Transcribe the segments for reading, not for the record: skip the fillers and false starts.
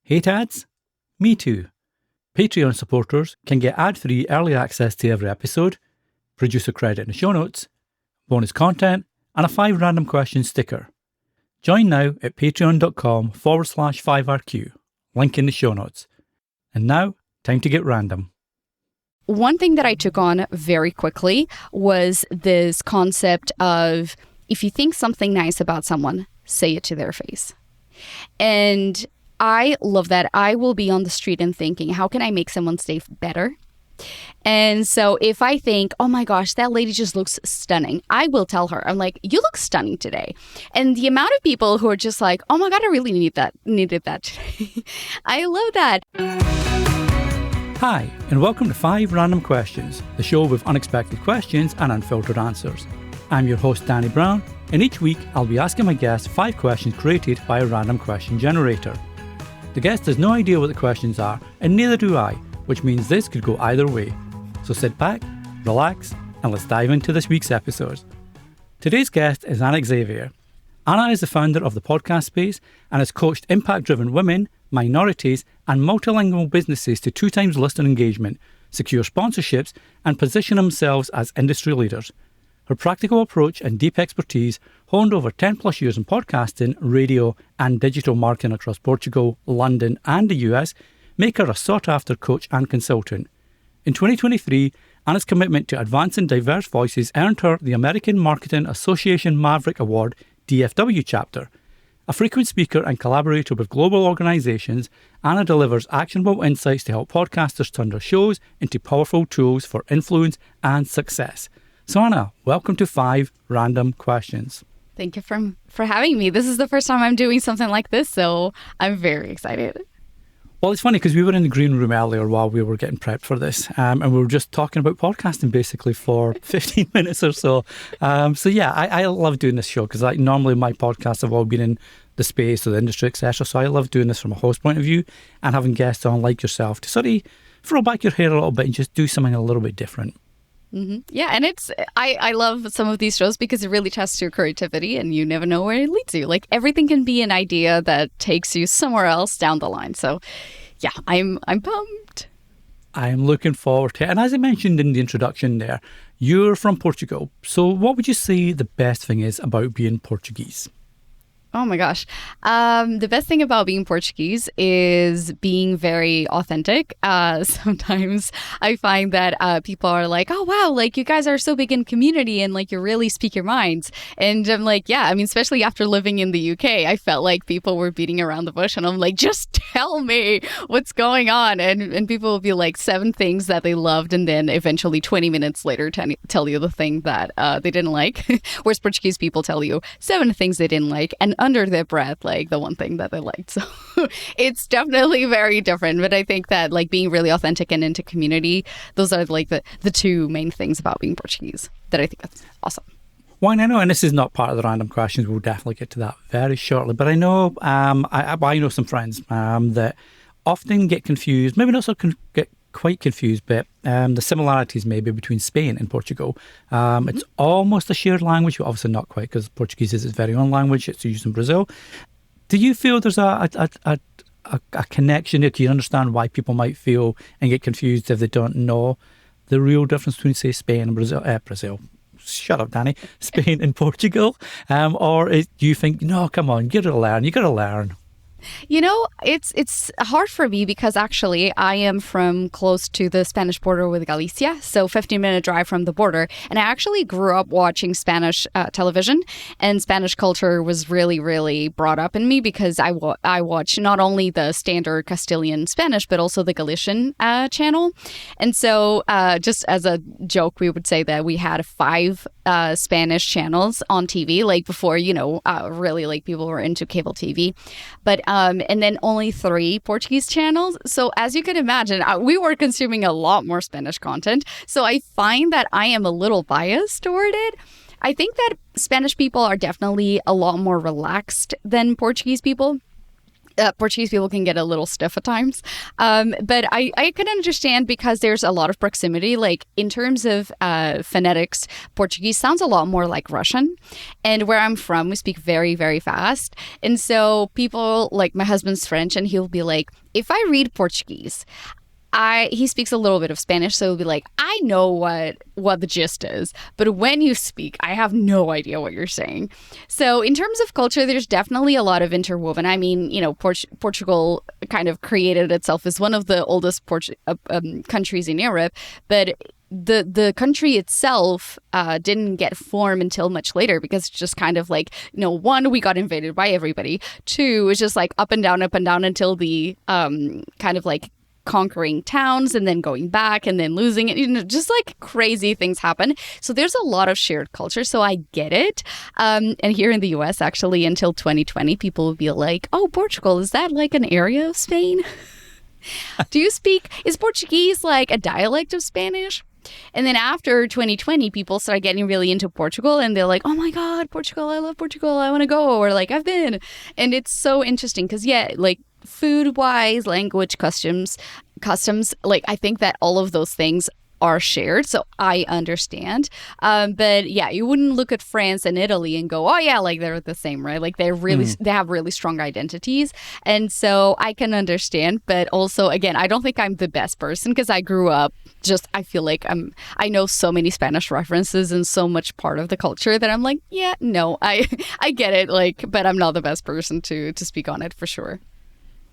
Hate ads? Me too. Patreon supporters can get ad-free early access to every episode, producer credit in the show notes, bonus content, and a 5 random questions sticker. Join now at patreon.com/5RQ. Link in the show notes. And now, time to get random. One thing that I took on very quickly was this concept of if you think something nice about someone, say it to their face. And I love that. I will be on the street and thinking, how can I make someone's day better? And so if I think, oh my gosh, that lady just looks stunning, I will tell her, I'm like, you look stunning today. And the amount of people who are just like, oh my God, I really needed that today. I love that. Hi, and welcome to 5 Random Questions, the show with unexpected questions and unfiltered answers. I'm your host, Danny Brown, and each week I'll be asking my guests 5 questions created by a random question generator. The guest has no idea what the questions are, and neither do I, which means this could go either way. So sit back, relax, and let's dive into this week's episode. Today's guest is Ana Xavier. Ana is the founder of the podcast space and has coached impact-driven women, minorities, and multilingual businesses to 2 times listing engagement, secure sponsorships, and position themselves as industry leaders. Her practical approach and deep expertise, honed over 10 plus years in podcasting, radio, and digital marketing across Portugal, London, and the US, make her a sought-after coach and consultant. In 2023, Ana's commitment to advancing diverse voices earned her the American Marketing Association Maverick Award DFW Chapter. A frequent speaker and collaborator with global organisations, Ana delivers actionable insights to help podcasters turn their shows into powerful tools for influence and success. So Ana, welcome to 5 Random Questions. Thank you for having me. This is the first time I'm doing something like this, so I'm very excited. Well, it's funny because we were in the green room earlier while we were getting prepped for this, and we were just talking about podcasting basically for 15 minutes or so. I love doing this show because normally my podcasts have all been in the space or the industry, etc. So I love doing this from a host point of view and having guests on like yourself to sort of throw back your hair a little bit and just do something a little bit different. Mm-hmm. Yeah, and I love some of these shows because it really tests your creativity and you never know where it leads you. Like everything can be an idea that takes you somewhere else down the line. So yeah, I'm pumped. I'm looking forward to it. And as I mentioned in the introduction there, you're from Portugal. So what would you say the best thing is about being Portuguese? Oh my gosh. The best thing about being Portuguese is being very authentic. Sometimes I find that people are like, oh, wow, like you guys are so big in community and like you really speak your minds. And I'm like, yeah, I mean, especially after living in the UK, I felt like people were beating around the bush and I'm like, just tell me what's going on. And people will be like 7 things that they loved and then eventually 20 minutes later tell you the thing that they didn't like. Whereas Portuguese people tell you 7 things they didn't like and under their breath, like the one thing that they liked. So it's definitely very different. But I think that like being really authentic and into community, those are like the 2 main things about being Portuguese that I think that's awesome. Well, I know, and this is not part of the random questions. We'll definitely get to that very shortly. But I know, I know some friends that often get confused, maybe not so get quite confused, but the similarities maybe between Spain and Portugal. It's almost a shared language, but obviously not quite because Portuguese is its very own language. It's used in Brazil. Do you feel there's a connection there? Can you understand why people might feel and get confused if they don't know the real difference between, say, Spain and Brazil? Shut up, Danny. Spain and Portugal? Do you think, no, come on, you got to learn. You know, it's hard for me because actually I am from close to the Spanish border with Galicia, so 15-minute drive from the border. And I actually grew up watching Spanish television, and Spanish culture was really, really brought up in me because I watch not only the standard Castilian Spanish, but also the Galician channel. And so just as a joke, we would say that we had 5 Spanish channels on TV, like before, really like people were into cable TV. But and then only 3 Portuguese channels. So as you can imagine, we were consuming a lot more Spanish content. So I find that I am a little biased toward it. I think that Spanish people are definitely a lot more relaxed than Portuguese people. Portuguese people can get a little stiff at times. But I can understand because there's a lot of proximity. Like in terms of phonetics, Portuguese sounds a lot more like Russian. And where I'm from, we speak very, very fast. And so people, like my husband's French, and he'll be like, if I read Portuguese, he speaks a little bit of Spanish, so he'll be like, I know what the gist is, but when you speak, I have no idea what you're saying. So in terms of culture, there's definitely a lot of interwoven. I mean, Portugal kind of created itself as one of the oldest countries in Europe, but the country itself didn't get formed until much later, because it's just kind of like, one, we got invaded by everybody. Two, it's just like up and down until the kind of like conquering towns and then going back and then losing it, just like crazy things happen. So there's a lot of shared culture. So I get it. And here in the US, actually, until 2020, people would be like, oh, Portugal, is that like an area of Spain? Is Portuguese like a dialect of Spanish? And then after 2020, people started getting really into Portugal, and they're like, oh my God, Portugal, I love Portugal, I want to go, or like, I've been. And it's so interesting because, like, food-wise, language, customs, like, I think that all of those things are shared, so I understand. But yeah, you wouldn't look at France and Italy and go, oh yeah, like they're the same, right? Like they have really strong identities. And so I can understand, but also, again, I don't think I'm the best person because I grew up I feel like I know so many Spanish references and so much part of the culture that I'm like, yeah, no, I get it, like, but I'm not the best person to speak on it for sure.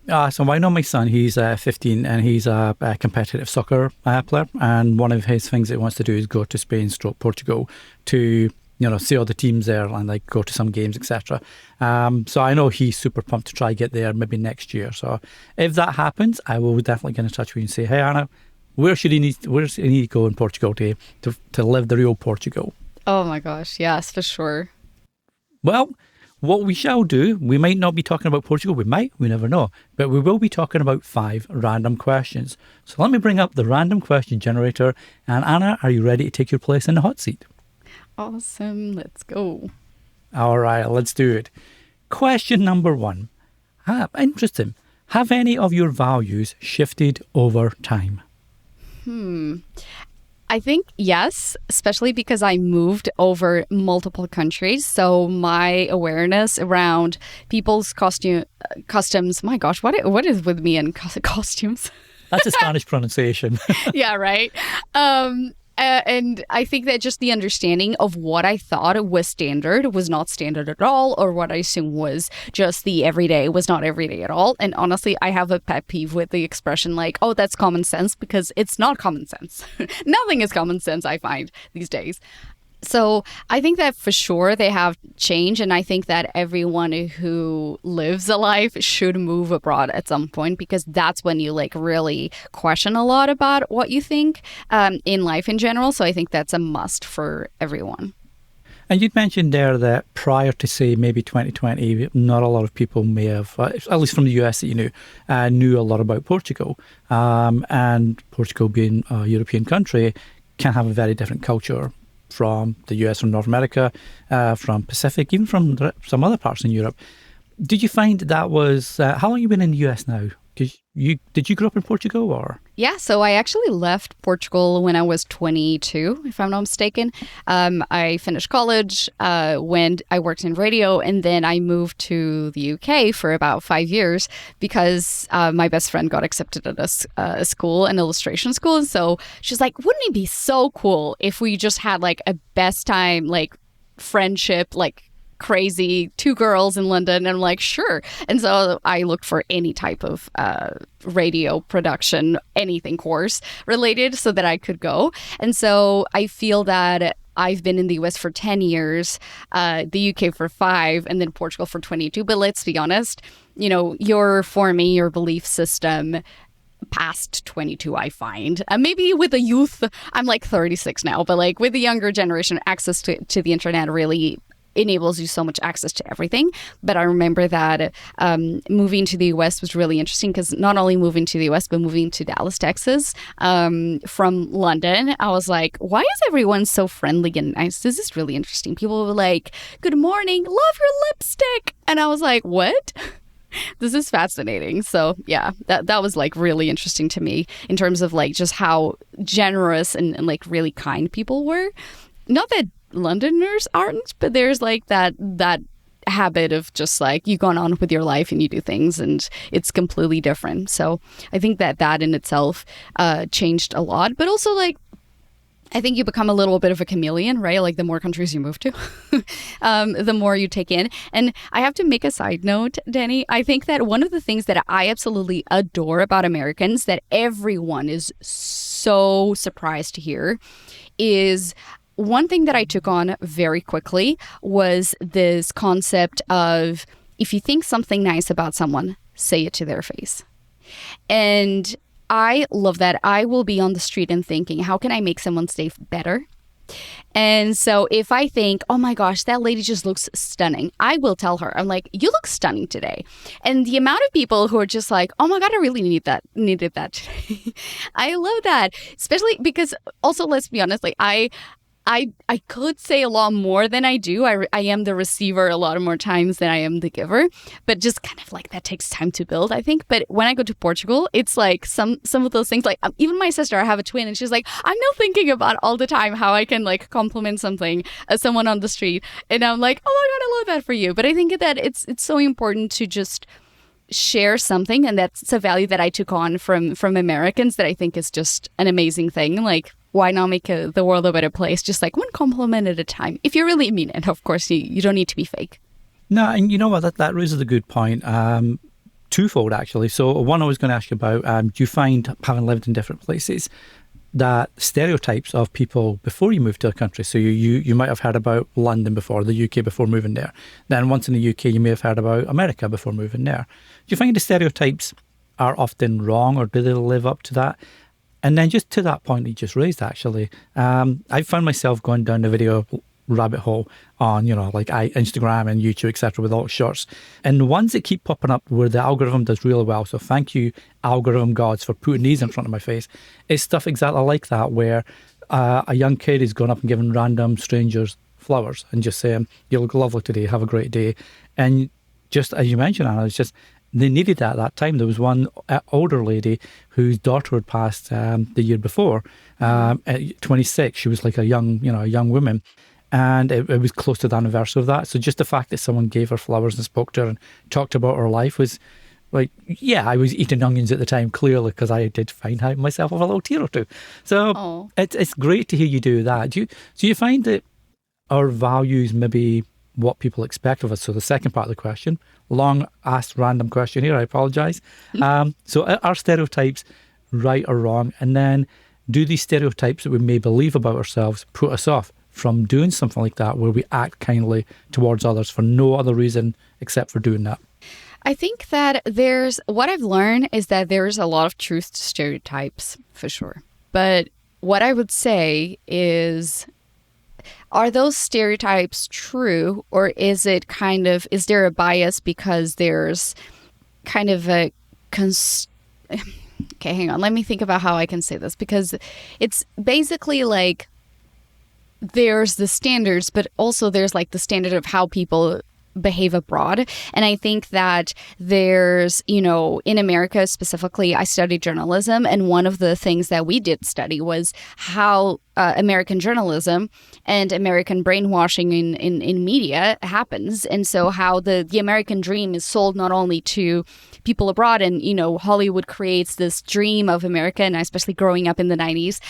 So I know my son, he's 15 and he's a competitive soccer player, and one of his things that he wants to do is go to Spain / Portugal to see all the teams there and like go to some games, etc. So I know he's super pumped to try get there maybe next year. So if that happens, I will definitely get in touch with you and say, hey Anna, where should he need to go in Portugal to live the real Portugal? Oh my gosh, yes, for sure. Well, what we shall do, we might not be talking about Portugal, we never know, but we will be talking about 5 random questions. So let me bring up the random question generator, and Anna, are you ready to take your place in the hot seat? Awesome, let's go. All right, let's do it. Question number 1. Interesting. Have any of your values shifted over time? I think yes, especially because I moved over multiple countries. So my awareness around people's customs, my gosh, what is with me and costumes? That's a Spanish pronunciation. Yeah, right. And I think that just the understanding of what I thought was standard was not standard at all, or what I assumed was just the everyday was not everyday at all. And honestly, I have a pet peeve with the expression like, oh, that's common sense, because it's not common sense. Nothing is common sense, I find, these days. So I think that for sure they have changed, and I think that everyone who lives a life should move abroad at some point, because that's when you like really question a lot about what you think in life in general. So I think that's a must for everyone. And you'd mentioned there that prior to, say, maybe 2020, not a lot of people may have, at least from the US that you knew a lot about Portugal. And Portugal being a European country can have a very different culture from the US, from North America, from Pacific, even from some other parts in Europe. Did you find that was, how long have you been in the US now? Did you grow up in Portugal or? Yeah, so I actually left Portugal when I was 22, if I'm not mistaken. I finished college when I worked in radio, and then I moved to the UK for about 5 years because my best friend got accepted at a school, an illustration school. And so she's like, wouldn't it be so cool if we just had like a best time, like friendship, like crazy 2 girls in London? And I'm like, sure. And so I looked for any type of radio production, anything course related, so that I could go. And so I feel that I've been in the US for 10 years, the UK for 5, and then Portugal for 22. But let's be honest, you're forming your belief system past 22, I find. Maybe with the youth, I'm like 36 now, but like with the younger generation, access to the internet really enables you so much access to everything. But I remember that moving to the US was really interesting, because not only moving to the US, but moving to Dallas, Texas, from London, I was like, why is everyone so friendly and nice? This is really interesting. People were like, good morning, love your lipstick. And I was like, what? This is fascinating. So yeah, that was like really interesting to me in terms of like just how generous and like really kind people were. Not that Londoners aren't, but there's like that habit of just like you go on with your life and you do things and it's completely different. So I think that in itself changed a lot, but also like I think you become a little bit of a chameleon, right? Like the more countries you move to, the more you take in. And I have to make a side note, Danny. I think that one of the things that I absolutely adore about Americans that everyone is so surprised to hear is one thing that I took on very quickly was this concept of if you think something nice about someone, say it to their face. And I love that. I will be on the street and thinking, how can I make someone's day better? And so if I think, oh my gosh, that lady just looks stunning, I will tell her, I'm like, you look stunning today. And the amount of people who are just like, oh my God, I really needed that today. I love that, especially because also, let's be honest, like I could say a lot more than I do. I am the receiver a lot more times than I am the giver, but just kind of like that takes time to build, I think. But when I go to Portugal, it's like some of those things, like even my sister, I have a twin, and she's like, I'm now thinking about all the time how I can like compliment someone on the street. And I'm like, oh my God, I love that for you. But I think that it's so important to just share something, and that's a value that I took on from Americans that I think is just an amazing thing. Like, why not make the world a better place? Just like one compliment at a time. If you really mean it, of course, you don't need to be fake. No, and you know what? That raises a good point. Twofold, actually. So one I was going to ask you about, do you find, having lived in different places, that stereotypes of people before you move to a country, so you might have heard about London before, the UK before moving there. Then once in the UK, you may have heard about America before moving there. Do you find the stereotypes are often wrong, or do they live up to that? And then just to that point that you just raised, actually, I found myself going down the video rabbit hole on, like Instagram and YouTube, etc., with all shorts. And the ones that keep popping up where the algorithm does really well, so thank you, algorithm gods, for putting these in front of my face, is stuff exactly like that, where a young kid is going up and giving random strangers flowers and just saying, you look lovely today, have a great day. And just as you mentioned, Anna, it's just, they needed that at that time. There was one older lady whose daughter had passed the year before, at 26. She was like a young woman. And it was close to the anniversary of that. So just the fact that someone gave her flowers and spoke to her and talked about her life was like, yeah, I was eating onions at the time, clearly, because I did find out myself of a little tear or two. So it's great to hear you do that. Do you find that our values maybe what people expect of us? So the second part of the question, long asked random question here, I apologize. So are stereotypes right or wrong? And then do these stereotypes that we may believe about ourselves put us off from doing something like that, where we act kindly towards others for no other reason except for doing that? I think that what I've learned is that there's a lot of truth to stereotypes, for sure. But what I would say is, are those stereotypes true, or is there a bias because there's kind of a okay, hang on, let me think about how I can say this, because it's basically like there's the standards, but also there's like the standard of how people behave abroad. And I think that there's, in America specifically, I studied journalism, and one of the things that we did study was how American journalism and American brainwashing in media happens. And so how the American dream is sold not only to people abroad, and, Hollywood creates this dream of America, and especially growing up in the 90s,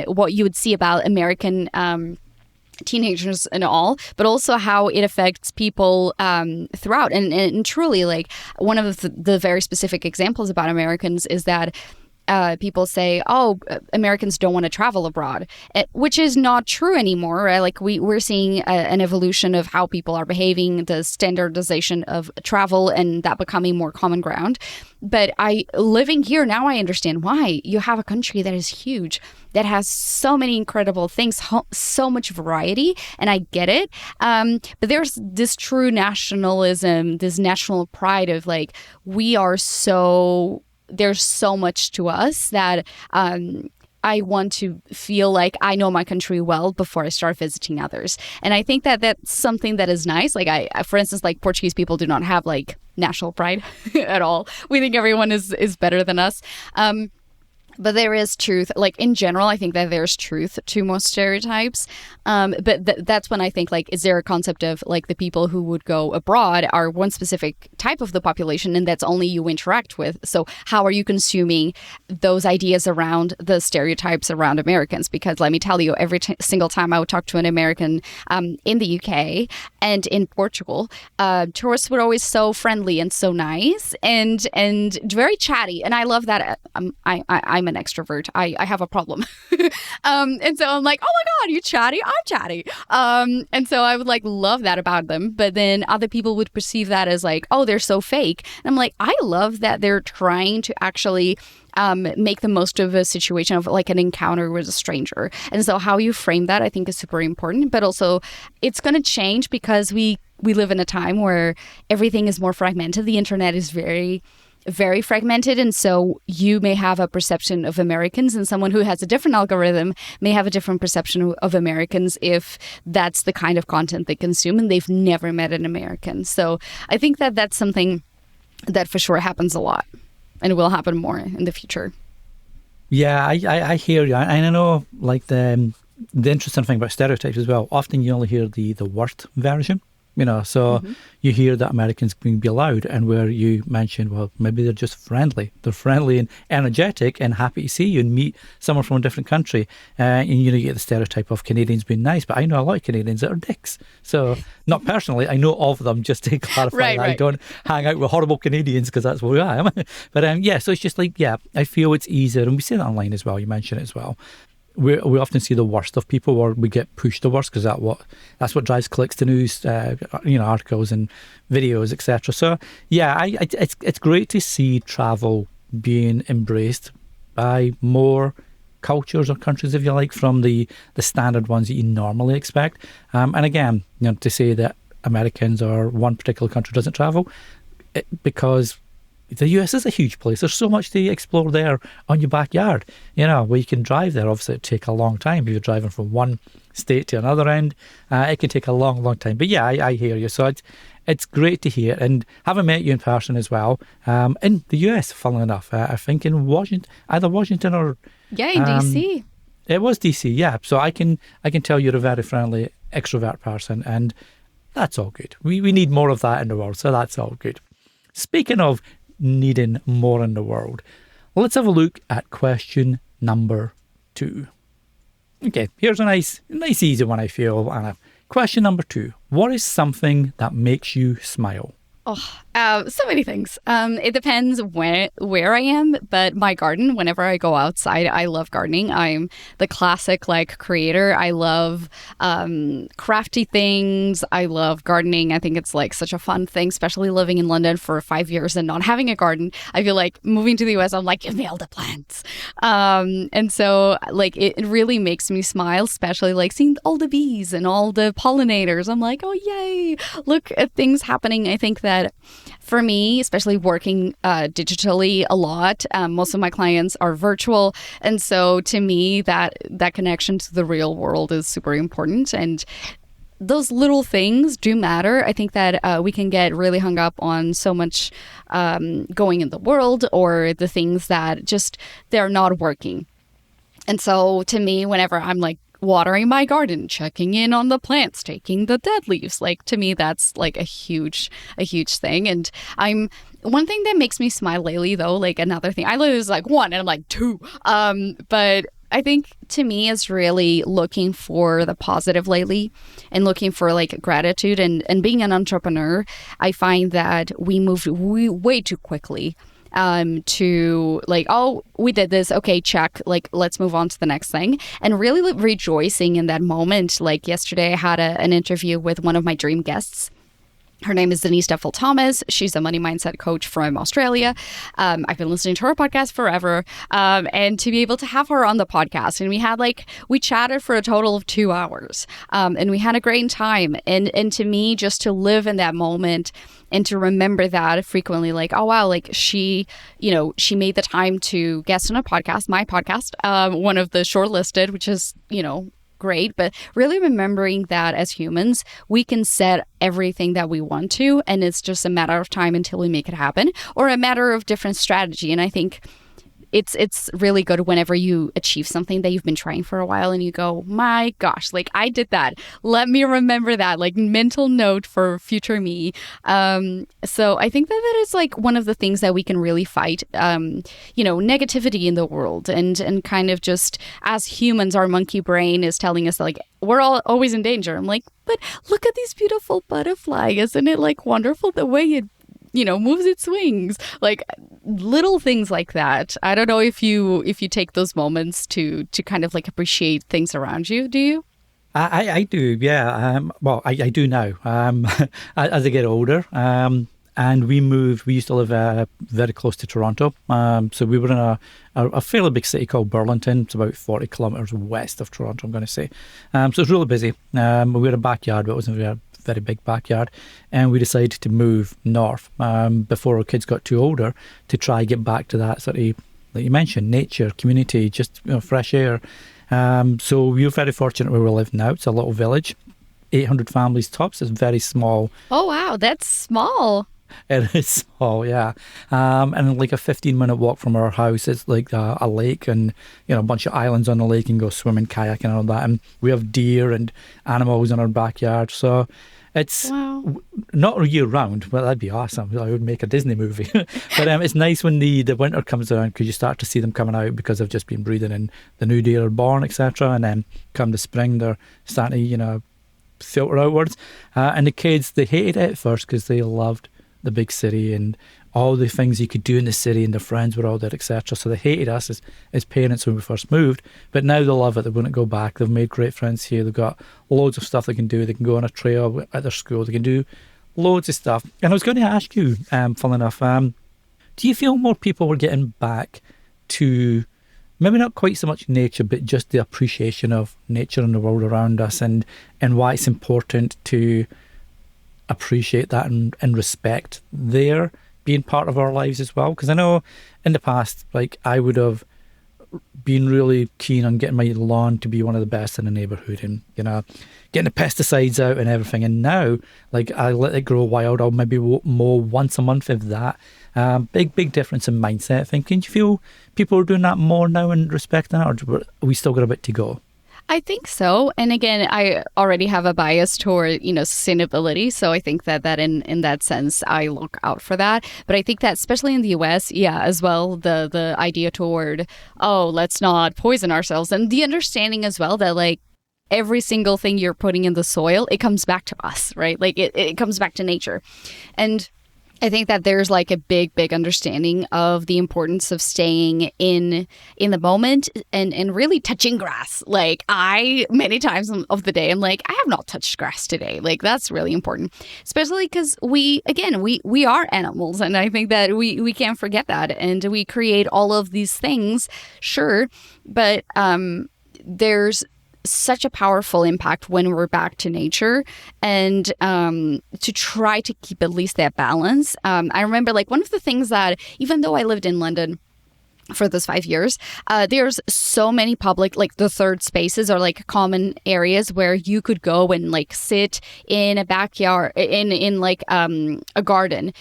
what you would see about American teenagers and all, but also how it affects people throughout. And truly, like, one of the very specific examples about Americans is that people say, oh, Americans don't want to travel abroad, which is not true anymore, right? Like we're seeing an evolution of how people are behaving, the standardization of travel, and that becoming more common ground. But living here now, I understand why. You have a country that is huge, that has so many incredible things, so much variety, and I get it. But there's this true nationalism, this national pride of like, there's so much to us that I I want to feel like I know my country well before I start visiting others. And I think that that's something that is nice. Like for instance, like Portuguese people do not have like national pride at all. We think everyone is better than us. But there is truth, like in general, I think that there's truth to most stereotypes. But that's when I think, like, is there a concept of like the people who would go abroad are one specific type of the population and that's only you interact with. So how are you consuming those ideas around the stereotypes around Americans? Because let me tell you, every single time I would talk to an American in the UK and in Portugal, tourists were always so friendly and so nice and very chatty. And I love that. I'm an extrovert. I have a problem. And so I'm like, oh my God, you chatty? I'm chatty. And so I would like love that about them. But then other people would perceive that as like, oh, they're so fake. And I'm like, I love that they're trying to actually make the most of a situation of like an encounter with a stranger. And so how you frame that, I think is super important. But also it's going to change because we live in a time where everything is more fragmented. The internet is very fragmented. And so you may have a perception of Americans and someone who has a different algorithm may have a different perception of Americans if that's the kind of content they consume and they've never met an American. So I think that that's something that for sure happens a lot and will happen more in the future. Yeah, I hear you. And I know like the interesting thing about stereotypes as well, often you only hear the worst version. So you hear that Americans can be loud, and where you mentioned, well, maybe they're just friendly. They're friendly and energetic and happy to see you and meet someone from a different country. And you get the stereotype of Canadians being nice, but I know a lot of Canadians that are dicks. So not personally, I know of them, just to clarify that. I don't hang out with horrible Canadians because that's what I am. But so it's just like, I feel it's easier. And we say that online as well. You mentioned it as well. We often see the worst of people, or we get pushed the worst because that's what drives clicks to news, articles and videos, etc. So it's great to see travel being embraced by more cultures or countries, if you like, from the standard ones that you normally expect. And again, to say that Americans or one particular country doesn't travel, because the US is a huge place. There's so much to explore there on your backyard, where you can drive there. Obviously, it'd take a long time. If you're driving from one state to another end, it can take a long, long time. But I hear you. So it's great to hear. And having met you in person as well, in the US, funnily enough, I think in either Washington or... Yeah, in DC. It was DC, yeah. So I can tell you're a very friendly, extrovert person, and that's all good. We need more of that in the world, so that's all good. Speaking of needing more in the world, let's have a look at question number 2. Okay, here's a nice easy one, I feel, Anna. Question number 2. What is something that makes you smile? So many things. It depends where I am, but my garden, whenever I go outside, I love gardening. I'm the classic creator. I love crafty things. I love gardening. I think it's such a fun thing, especially living in London for 5 years and not having a garden. I feel like moving to the US, I'm like, give me all the plants. And so it really makes me smile, especially seeing all the bees and all the pollinators. I'm like, oh, yay, look at things happening. I think that for me, especially working digitally a lot, most of my clients are virtual. And so to me, that connection to the real world is super important. And those little things do matter. I think that we can get really hung up on so much going in the world or the things that just, they're not working. And so to me, whenever I'm watering my garden, checking in on the plants, taking the dead leaves, to me, that's a huge thing. And one thing that makes me smile lately, though, another thing, I lose 1 and I'm 2. But I think to me is really looking for the positive lately and looking for gratitude and being an entrepreneur. I find that we move way too quickly to oh, we did this, okay, check, let's move on to the next thing, and really rejoicing in that moment. Yesterday I had an interview with one of my dream guests, Her name is Denise Duffel-Thomas. She's a money mindset coach from Australia. I've been listening to her podcast forever. And to be able to have her on the podcast, and we chatted for a total of 2 hours. And we had a great time. And to me, just to live in that moment and to remember that frequently, like, oh, wow, like she made the time to guest on a podcast, my podcast, one of the shortlisted, which is, great, but really remembering that as humans, we can set everything that we want to, and it's just a matter of time until we make it happen, or a matter of different strategy. And I think it's really good whenever you achieve something that you've been trying for a while and you go, my gosh, like I did that. Let me remember that, like mental note for future me. So I think that is like one of the things that we can really fight, negativity in the world, and kind of just as humans, our monkey brain is telling us like, we're all always in danger. I'm like, but look at this beautiful butterfly. Isn't it like wonderful the way it moves its wings, like little things like that. I don't know if you take those moments to kind of like appreciate things around you. Do you? I do, yeah. I do now. As I get older, and we moved. We used to live very close to Toronto, so we were in a fairly big city called Burlington. It's about 40 kilometres west of Toronto, I'm going to say. So it's really busy. We had a backyard, but it wasn't very big backyard, and we decided to move north before our kids got too older to try get back to that sort of, like you mentioned, nature, community, just fresh air. So we were very fortunate where we live now. It's a little village, 800 families tops. It's very small. Oh wow, that's small. It is small, yeah. And like a 15-minute walk from our house, it's like a lake, and a bunch of islands on the lake, and go swimming, kayaking, and all that. And we have deer and animals in our backyard. So it's not year round, but that'd be awesome. I would make a Disney movie. But it's nice when the winter comes around, because you start to see them coming out because they've just been breeding and the new deer are born, etc. And then come the spring, they're starting to, filter outwards. And the kids, they hated it at first because they loved the big city and all the things you could do in the city, and their friends were all there, etc. So they hated us as parents when we first moved, but now they love it. They wouldn't go back. They've made great friends here. They've got loads of stuff they can do. They can go on a trail at their school. They can do loads of stuff. And I was going to ask you, funnily enough, do you feel more people were getting back to maybe not quite so much nature, but just the appreciation of nature and the world around us, and why it's important to appreciate that and respect their being part of our lives as well? Because I know in the past, like, I would have been really keen on getting my lawn to be one of the best in the neighbourhood, and getting the pesticides out and everything. And now, like, I let it grow wild. I'll maybe mow once a month, if that. Big difference in mindset, I think. Do you feel people are doing that more now and respecting that, or are we still got a bit to go? I think so. And again, I already have a bias toward, sustainability. So I think that in that sense, I look out for that. But I think that especially in the US, as well, the idea toward, let's not poison ourselves. And the understanding as well that, like, every single thing you're putting in the soil, it comes back to us, right? Like it comes back to nature. And I think that there's like a big understanding of the importance of staying in the moment and really touching grass. Like, many times of the day, I'm like, I have not touched grass today. Like, that's really important, especially because we are animals. And I think that we can't forget that. And we create all of these things, sure. But there's such a powerful impact when we're back to nature, and to try to keep at least that balance. I remember, like, one of the things that, even though I lived in London for those 5 years, there's so many public, like the third spaces, or like common areas where you could go and like sit in a backyard, in like a garden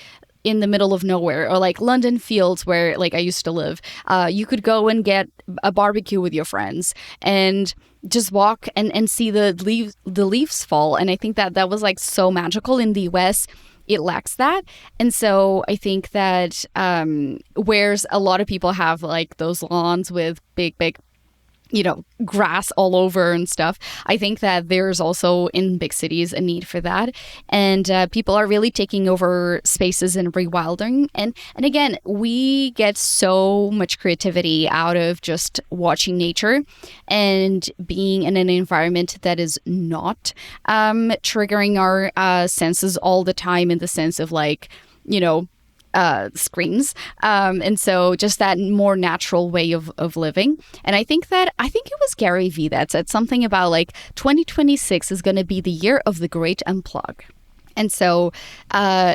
in the middle of nowhere, or like London Fields where like I used to live. You could go and get a barbecue with your friends and just walk and see the leaves fall. And I think that was like so magical. In the US, it lacks that. And so I think that whereas a lot of people have like those lawns with big grass all over and stuff. I think that there's also in big cities a need for that. And people are really taking over spaces and rewilding. And again, we get so much creativity out of just watching nature and being in an environment that is not triggering our senses all the time, in the sense of screens. And so just that more natural way of living. And I think it was Gary Vee that said something about 2026 is going to be the year of the great unplug. And so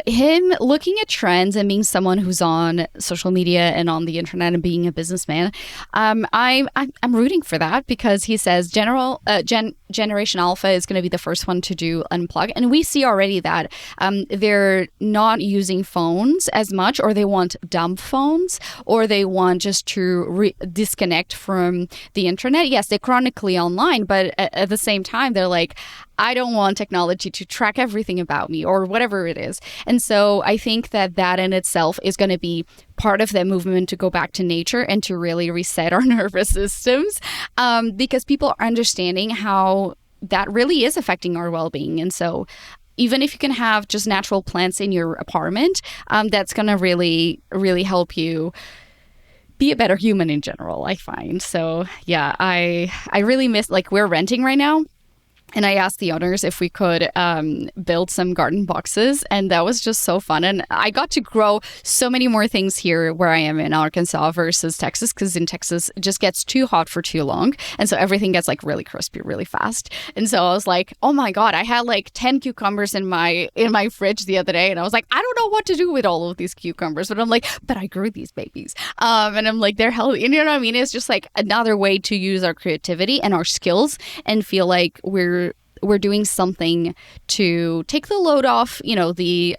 him looking at trends and being someone who's on social media and on the internet and being a businessman, I'm rooting for that, because he says Generation Alpha is going to be the first one to do unplug. And we see already that they're not using phones as much, or they want dumb phones, or they want just to disconnect from the internet. Yes, they're chronically online, but at the same time, they're like, I don't want technology to track everything about me, or whatever it is. And so I think that in itself is going to be part of that movement to go back to nature and to really reset our nervous systems, because people are understanding how that really is affecting our well-being. And so even if you can have just natural plants in your apartment, that's going to really, really help you be a better human in general, I find. So yeah, I really miss, we're renting right now. And I asked the owners if we could build some garden boxes, and that was just so fun. And I got to grow so many more things here where I am in Arkansas versus Texas, because in Texas, it just gets too hot for too long. And so everything gets really crispy really fast. And so I was like, oh my God, I had 10 cucumbers in my fridge the other day. And I was like, I don't know what to do with all of these cucumbers. But I'm like, but I grew these babies. And I'm like, they're healthy. And you know what I mean? It's just another way to use our creativity and our skills and feel like we're doing something to take the load off, the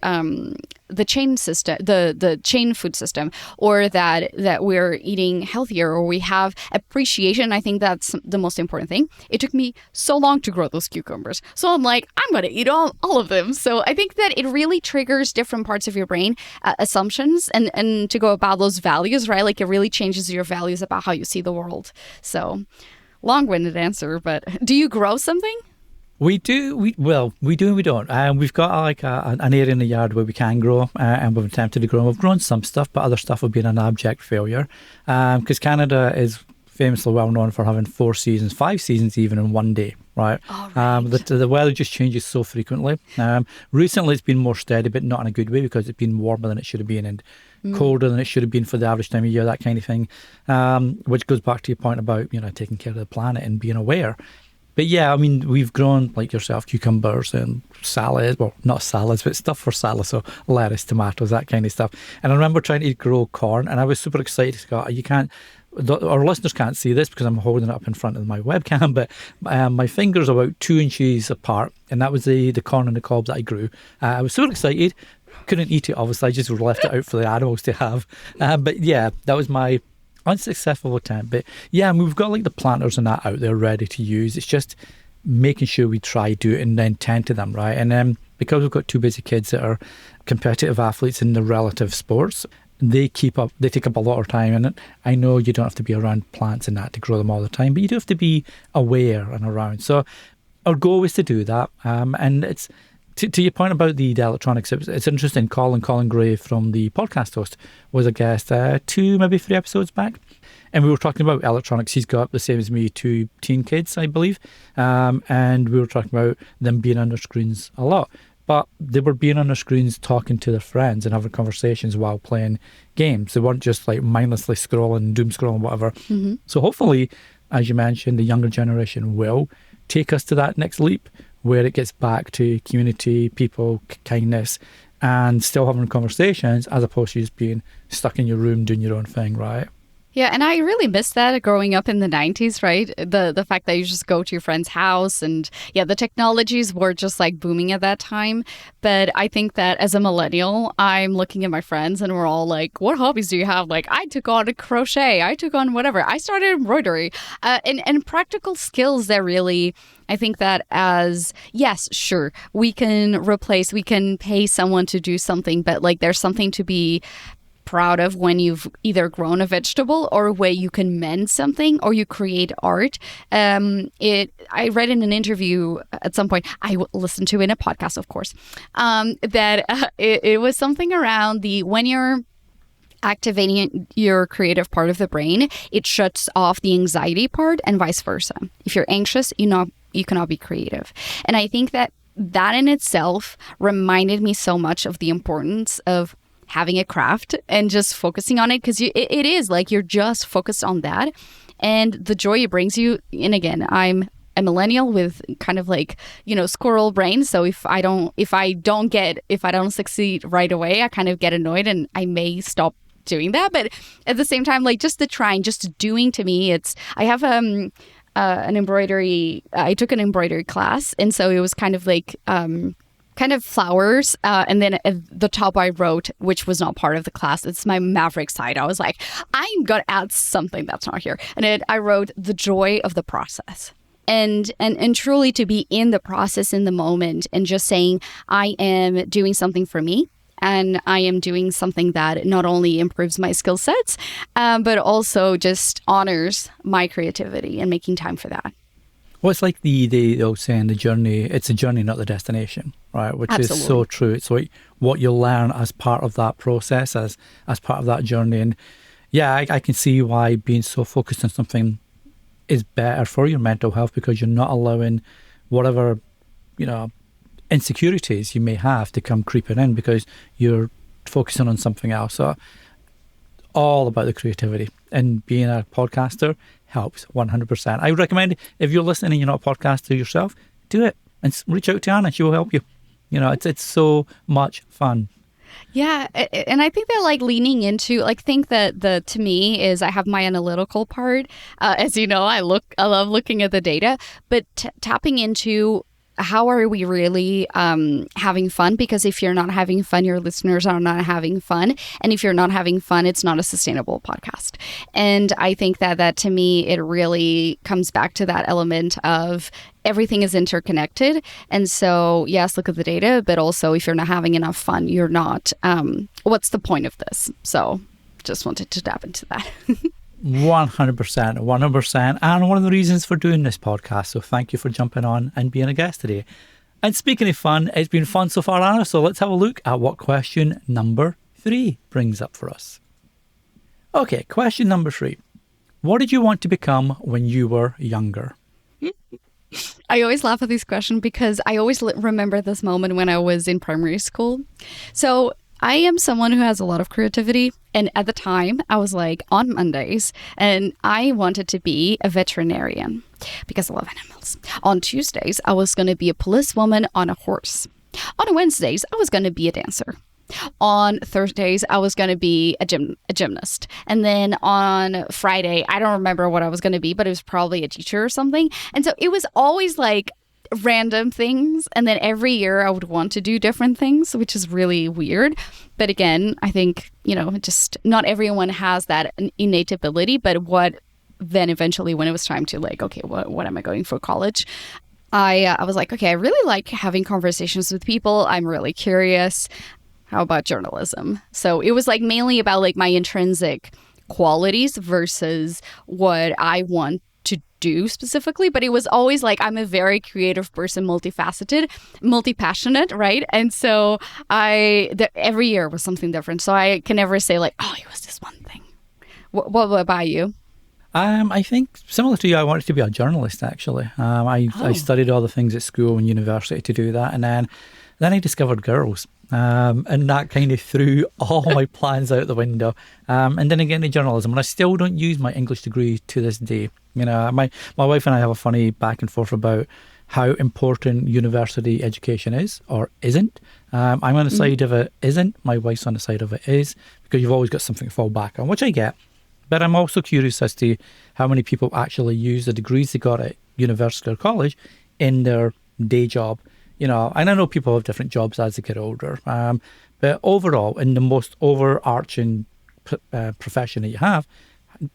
chain system, the chain food system, or that we're eating healthier, or we have appreciation. I think that's the most important thing. It took me so long to grow those cucumbers. So I'm like, I'm going to eat all of them. So I think that it really triggers different parts of your brain, assumptions, and to go about those values, right? It really changes your values about how you see the world. So long-winded answer, but do you grow something? We do. We do and we don't. We've got an area in the yard where we can grow, and we've attempted to grow. We've grown some stuff, but other stuff have been an abject failure, because Canada is famously well known for having 4 seasons, 5 seasons even in one day, right? Oh, right. The weather just changes so frequently. Recently it's been more steady, but not in a good way, because it's been warmer than it should have been and colder than it should have been for the average time of year, that kind of thing, which goes back to your point about taking care of the planet and being aware. But yeah, I mean, we've grown, like yourself, cucumbers and salads. Well, not salads, but stuff for salad. So lettuce, tomatoes, that kind of stuff. And I remember trying to grow corn, and I was super excited. Our listeners can't see this because I'm holding it up in front of my webcam, but my fingers are about 2 inches apart. And that was the corn and the cob that I grew. I was super excited. Couldn't eat it, obviously. I just left it out for the animals to have. But yeah, that was my unsuccessful attempt. But yeah, we've got the planters and that out there ready to use. It's just making sure we try do it and then tend to them, right? And because we've got 2 busy kids that are competitive athletes in the relative sports, they take up a lot of time. And I know you don't have to be around plants and that to grow them all the time, but you do have to be aware and around. So our goal is to do that. And it's to your point about the electronics, it's interesting. Colin Gray from the podcast host was a guest 2, maybe 3 episodes back, and we were talking about electronics. He's got the same as me, 2 teen kids, I believe, and we were talking about them being on their screens a lot, but they were being on their screens talking to their friends and having conversations while playing games. They weren't just mindlessly scrolling, doom scrolling, whatever. Mm-hmm. So hopefully, as you mentioned, the younger generation will take us to that next leap, where it gets back to community, people, kindness, and still having conversations, as opposed to just being stuck in your room doing your own thing, right? Yeah, and I really missed that growing up in the 90s, right? The fact that you just go to your friend's house, and yeah, the technologies were just booming at that time. But I think that as a millennial, I'm looking at my friends and we're all like, what hobbies do you have? I took on a crochet, I took on whatever. I started embroidery, and practical skills that really, I think that yes, sure, we can pay someone to do something, but there's something to be proud of when you've either grown a vegetable or where you can mend something or you create art. I read in an interview at some point, I listened to in a podcast, of course, that it was something around when you're activating your creative part of the brain, it shuts off the anxiety part and vice versa. If you're anxious, you cannot be creative. And I think that in itself reminded me so much of the importance of having a craft and just focusing on it, because it is like you're just focused on that and the joy it brings you. And again, I'm a millennial with kind of like, squirrel brain. So if I don't succeed right away, I kind of get annoyed and I may stop doing that. But at the same time, like just the trying, just doing, to me, I have an embroidery. I took an embroidery class, and so it was kind of like kind of flowers, and then at the top I wrote, which was not part of the class, it's my Maverick side. I was like, I'm gonna add something that's not here, and I wrote the joy of the process. And truly to be in the process, in the moment, and just saying I am doing something for me, and I am doing something that not only improves my skill sets, but also just honors my creativity and making time for that. Well, it's like the old saying, the journey, it's a journey, not the destination, right? Which Absolutely. is so true. It's like what you learn as part of that process, as part of that journey. And yeah, I can see why being so focused on something is better for your mental health, because you're not allowing whatever, insecurities you may have to come creeping in, because you're focusing on something else. So all about the creativity, and being a podcaster helps 100%. I would recommend, if you're listening and you're not a podcaster yourself, do it and reach out to Anna. She will help you. It's so much fun. Yeah, and I think that like leaning into, think that to me is I have my analytical part. As you know, I love looking at the data, but tapping into how are we really having fun? Because if you're not having fun, your listeners are not having fun. And if you're not having fun, it's not a sustainable podcast. And I think that to me, it really comes back to that element of everything is interconnected. And so, yes, look at the data, but also if you're not having enough fun, you're not, what's the point of this? So just wanted to tap into that. 100%. And one of the reasons for doing this podcast. So thank you for jumping on and being a guest today. And speaking of fun, it's been fun so far, Anna. So let's have a look at what question number 3 brings up for us. Okay, question number 3. What did you want to become when you were younger? I always laugh at this question because I always remember this moment when I was in primary school. So I am someone who has a lot of creativity. And at the time, I was like on Mondays, and I wanted to be a veterinarian because I love animals. On Tuesdays, I was going to be a policewoman on a horse. On Wednesdays, I was going to be a dancer. On Thursdays, I was going to be a gymnast. And then on Friday, I don't remember what I was going to be, but it was probably a teacher or something. And so it was always like random things, and then every year I would want to do different things, which is really weird. But again, I think just not everyone has that innate ability. But what then eventually, when it was time to what am I going for college, I was like, okay, I really like having conversations with people. I'm really curious. How about journalism? So it was like mainly about like my intrinsic qualities versus what I want to do specifically. But it was always like, I'm a very creative person, multifaceted, multi-passionate, right? And so every year was something different. So I can never say like, oh, it was this one thing. What about you? I think similar to you, I wanted to be a journalist, actually. I studied all the things at school and university to do that. And then I discovered girls. And that kind of threw all my plans out the window. And then I get into journalism, and I still don't use my English degree to this day. My wife and I have a funny back and forth about how important university education is or isn't. I'm on the side of it isn't. My wife's on the side of it is, because you've always got something to fall back on, which I get. But I'm also curious as to how many people actually use the degrees they got at university or college in their day job. And I know people have different jobs as they get older. But overall, in the most overarching profession that you have,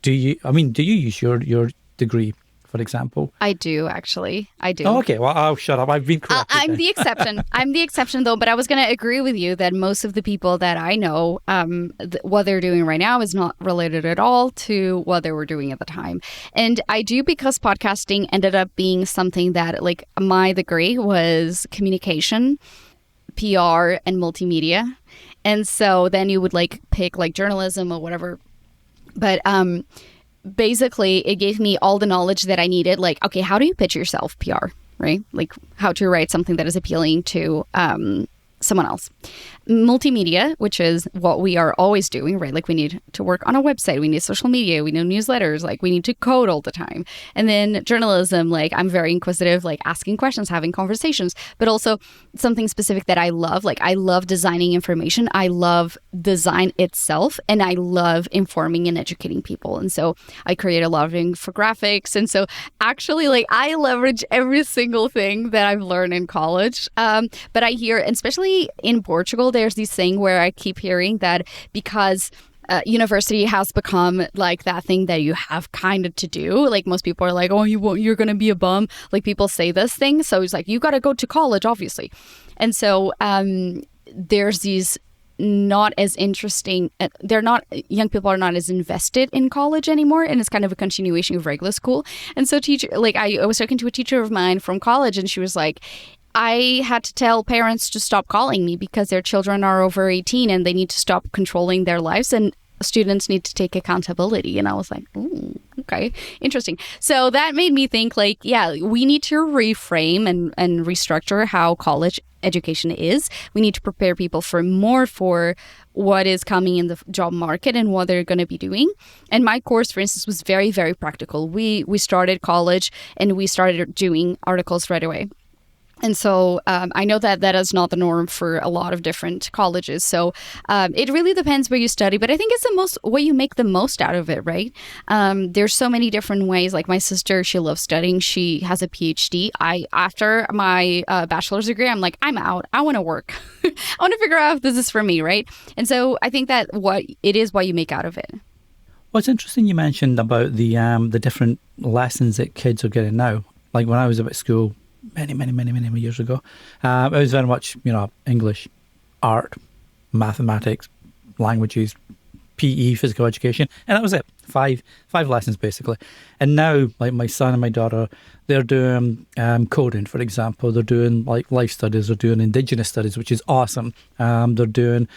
do you use your degree for for example? I do, actually. I do. Oh, okay. Well, I'll shut up. I've been corrected. I'm the exception. I'm the exception, though. But I was going to agree with you that most of the people that I know, what they're doing right now is not related at all to what they were doing at the time. And I do because podcasting ended up being something that, like, my degree was communication, PR, and multimedia. And so then you would like pick like journalism or whatever. But basically, it gave me all the knowledge that I needed. Like, okay, how do you pitch yourself, PR, right? Like how to write something that is appealing to someone else. Multimedia, which is what we are always doing, right? Like we need to work on a website, we need social media, we need newsletters, like we need to code all the time. And then journalism, like I'm very inquisitive, like asking questions, having conversations, but also something specific that I love. Like I love designing information. I love design itself, and I love informing and educating people. And so I create a lot of infographics. And so actually, like I leverage every single thing that I've learned in college. But I hear, especially in Portugal, there's this thing where I keep hearing that because university has become like that thing that you have kind of to do. Like most people are like, oh, you're going to be a bum. Like people say this thing. So it's like, you got to go to college, obviously. And so there's these not as interesting, young people are not as invested in college anymore. And it's kind of a continuation of regular school. And so I was talking to a teacher of mine from college, and she was like, I had to tell parents to stop calling me because their children are over 18 and they need to stop controlling their lives, and students need to take accountability. And I was like, okay, interesting. So that made me think like, yeah, we need to reframe and restructure how college education is. We need to prepare people for what is coming in the job market and what they're going to be doing. And my course, for instance, was very, very practical. We started college and we started doing articles right away. And so I know that is not the norm for a lot of different colleges. So it really depends where you study. But I think it's the most way you make the most out of it, right? There's so many different ways. Like my sister, she loves studying. She has a PhD. After my bachelor's degree, I'm like, I'm out. I want to work. I want to figure out if this is for me, right? And so I think that what you make out of it. Well, it's interesting you mentioned about the different lessons that kids are getting now. Like when I was at school, many years ago, it was very much, English, art, mathematics, languages, PE, physical education, and that was it. Five lessons basically. And now, like my son and my daughter, they're doing coding, for example. They're doing like life studies. They're doing Indigenous studies, which is awesome. They're doing,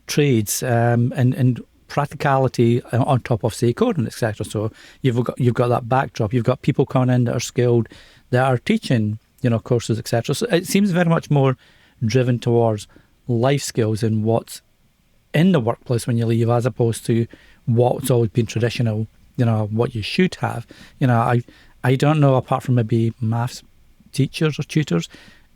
trades and practicality on top of, say, coding, etc. So you've got that backdrop. You've got people coming in that are skilled, that are teaching, courses, etc. So it seems very much more driven towards life skills and what's in the workplace when you leave, as opposed to what's always been traditional, what you should have. I don't know, apart from maybe maths teachers or tutors,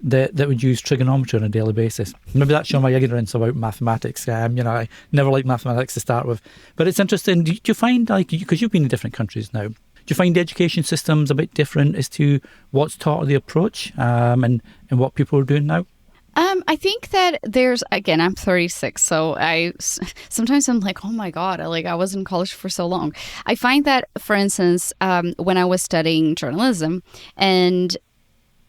that would use trigonometry on a daily basis. Maybe that's showing my ignorance about mathematics. I never liked mathematics to start with. But it's interesting. Do you find, like, because you've been in different countries now, do you find the education system's a bit different as to what's taught or the approach and what people are doing now? I think that I'm 36, so sometimes I'm like, oh my God, I was in college for so long. I find that, for instance, when I was studying journalism, and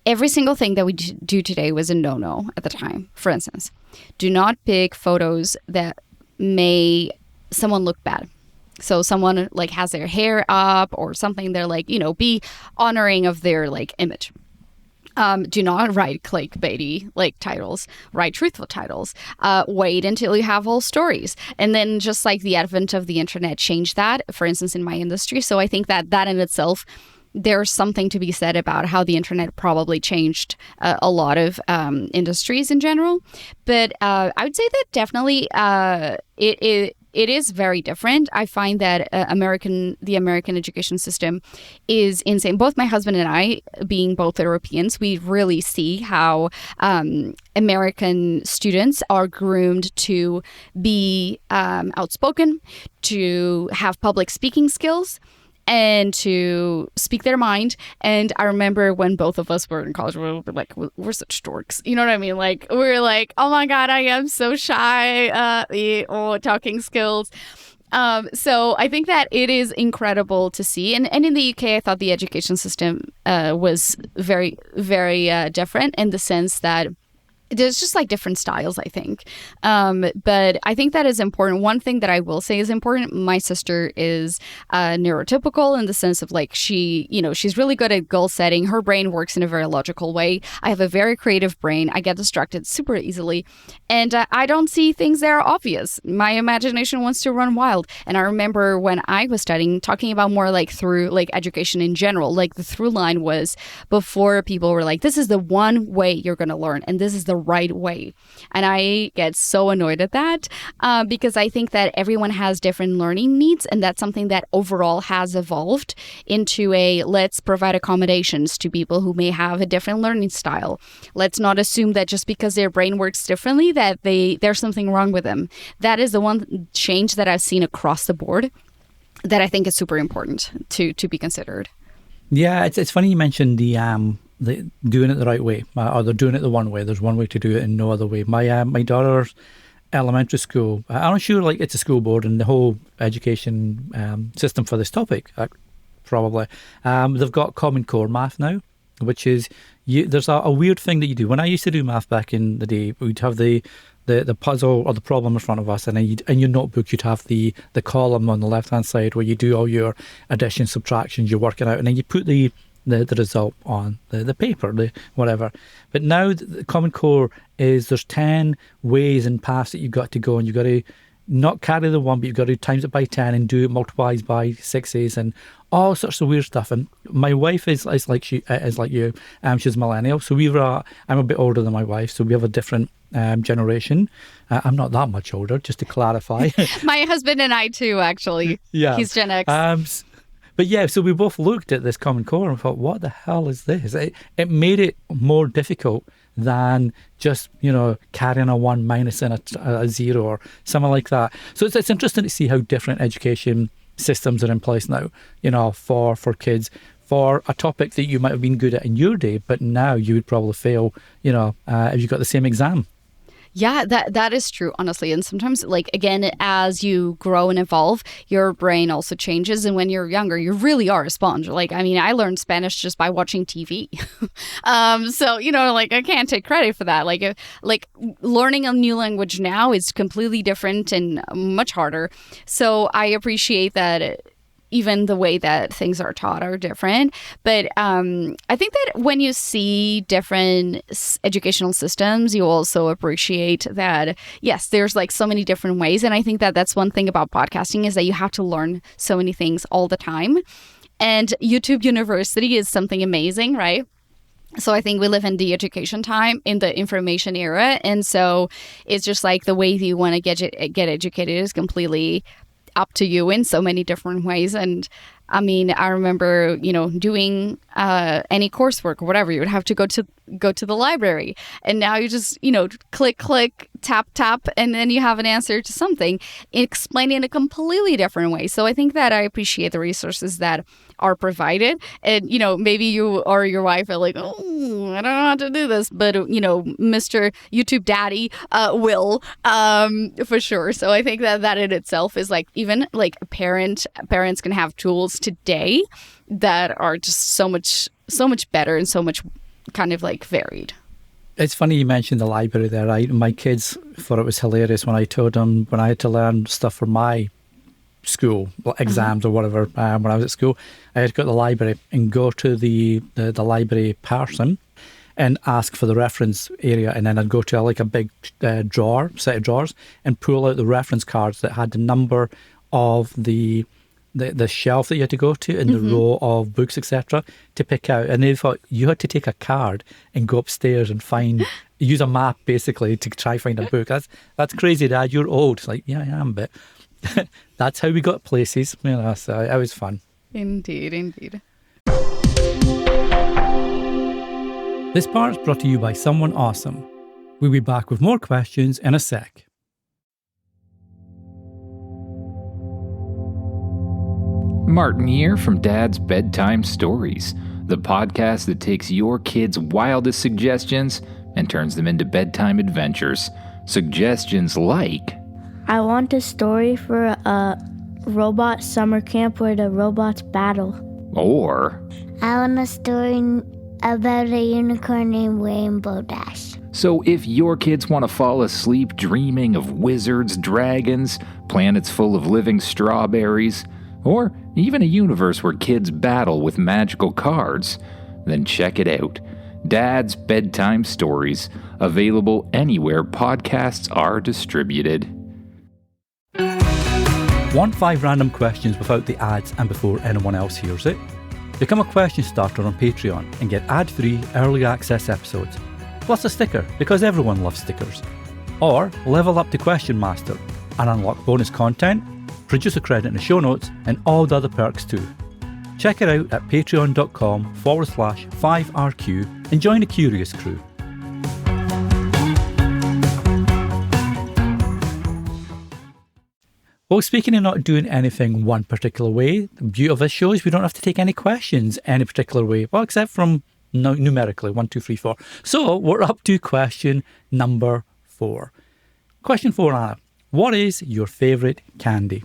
every single thing that we do today was a no-no at the time. For instance, do not pick photos that make someone look bad. So someone like has their hair up or something, they're like, be honoring of their like image. Do not write clickbaity like titles, write truthful titles. Wait until you have whole stories. And then just like the advent of the internet changed that, for instance, in my industry. So I think that in itself, there's something to be said about how the internet probably changed a lot of industries in general. But I would say that definitely it is very different. I find that the American education system is insane. Both my husband and I, being both Europeans, we really see how American students are groomed to be outspoken, to have public speaking skills, and to speak their mind. And I remember when both of us were in college, we were like, we're such dorks. You know what I mean? Like, we're like, oh my God, I am so shy. Talking skills. So I think that it is incredible to see. And in the UK, I thought the education system was very, very different in the sense that there's just like different styles, I think. But I think that is important. One thing that I will say is important. My sister is neurotypical in the sense of like she's really good at goal setting. Her brain works in a very logical way. I have a very creative brain. I get distracted super easily. And I don't see things that are obvious. My imagination wants to run wild. And I remember when I was studying, talking about more like through like education in general, like the through line was before people were like, this is the one way you're going to learn. And this is the right way. And I get so annoyed at that because I think that everyone has different learning needs. And that's something that overall has evolved into let's provide accommodations to people who may have a different learning style. Let's not assume that just because their brain works differently that there's something wrong with them. That is the one change that I've seen across the board that I think is super important to be considered. Yeah, it's funny you mentioned the doing it the right way, or they're doing it the one way. There's one way to do it and no other way. My daughter's elementary school, I'm not sure like it's a school board and the whole education system for this topic, probably. They've got Common Core math now, which is, there's a weird thing that you do. When I used to do math back in the day, we'd have the puzzle or the problem in front of us, and in your notebook you'd have the column on the left hand side where you do all your addition, subtractions, you're working out, and then you put the result on the paper, the whatever. But now the Common Core is, there's 10 ways and paths that you've got to go, and you've got to not carry the one, but you've got to times it by 10 and do it multiplies by 6s and all sorts of weird stuff. And my wife is like you. She's millennial, so I'm a bit older than my wife, so we have a different generation. I'm not that much older, just to clarify. My husband and I too, actually. Yeah, he's Gen X. But yeah, so we both looked at this Common Core and thought, what the hell is this? It made it more difficult than just, carrying a 1 minus in a 0 or something like that. So it's interesting to see how different education systems are in place now, for kids, for a topic that you might have been good at in your day, but now you would probably fail, if you got the same exam. Yeah, that is true, honestly. And sometimes, like, again, as you grow and evolve, your brain also changes. And when you're younger, you really are a sponge. Like, I mean, I learned Spanish just by watching TV. So, like, I can't take credit for that. Like learning a new language now is completely different and much harder. So I appreciate that even the way that things are taught are different. But I think that when you see different educational systems, you also appreciate that, yes, there's like so many different ways. And I think that that's one thing about podcasting is that you have to learn so many things all the time. And YouTube University is something amazing, right? So I think we live in the education time, in the information era. And so it's just like the way that you want to get educated is completely up to you in so many different ways. And I mean, I remember, doing any coursework or whatever, you would have to go to the library. And now you just, click, tap, and then you have an answer to something, explained in a completely different way. So I think that I appreciate the resources that are provided. And, maybe you or your wife are like, oh, I don't know how to do this. But, Mr. YouTube Daddy will, for sure. So I think that in itself is like, even like parents can have tools today that are just so much better and so much kind of like varied. It's funny you mentioned the library there, right? My kids thought it was hilarious when I told them when I had to learn stuff for my school, exams or whatever, when I was at school, I had to go to the library and go to the library person and ask for the reference area, and then I'd go to a big set of drawers and pull out the reference cards that had the number of the shelf that you had to go to and the row of books, etc., to pick out. And they thought you had to take a card and go upstairs and use a map basically to try find a book. That's crazy, Dad. You're old. It's like, yeah, I am, but that's how we got places. So it was fun. Indeed. This part is brought to you by someone awesome. We'll be back with more questions in a sec. Martin here from Dad's Bedtime Stories, the podcast that takes your kids' wildest suggestions and turns them into bedtime adventures. Suggestions like, I want a story for robot summer camp where the robots battle. Or I want a story about a unicorn named Rainbow Dash. so if your kids want to fall asleep dreaming of wizards, dragons, planets full of living strawberries, or even a universe where kids battle with magical cards, then check it out. Dad's Bedtime Stories, available anywhere podcasts are distributed. Want 5 random questions without the ads and before anyone else hears it? Become a question starter on Patreon and get ad-free early access episodes, plus a sticker because everyone loves stickers. Or level up to Question Master and unlock bonus content, producer credit in the show notes, and all the other perks too. Check it out at patreon.com/5RQ and join the Curious Crew. Well, speaking of not doing anything one particular way, the beauty of this show is we don't have to take any questions any particular way, well, except from numerically, 1, 2, 3, 4. So we're up to question number 4. Question 4, Anna. What is your favourite candy?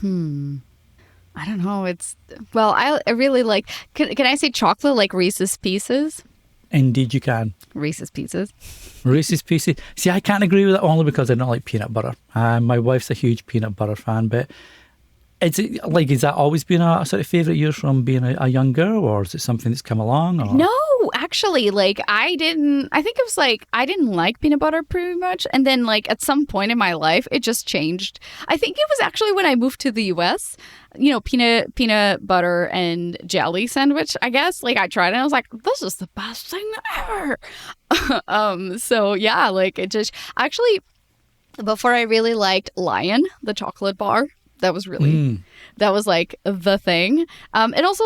I don't know. I really like, can I say chocolate, like Reese's Pieces? Indeed you can. Reese's Pieces. Reese's Pieces. See, I can't agree with that only because I don't like peanut butter. My wife's a huge peanut butter fan, but has that always been a sort of favourite yours from being a young girl, or is it something that's come along? Or? No, actually, I didn't like peanut butter pretty much. And then at some point in my life, it just changed. I think it was actually when I moved to the US, peanut butter and jelly sandwich, I guess. I tried it and I was like, this is the best thing ever. So yeah, it just actually, before I really liked Lion, the chocolate bar. That was really, that was the thing. And also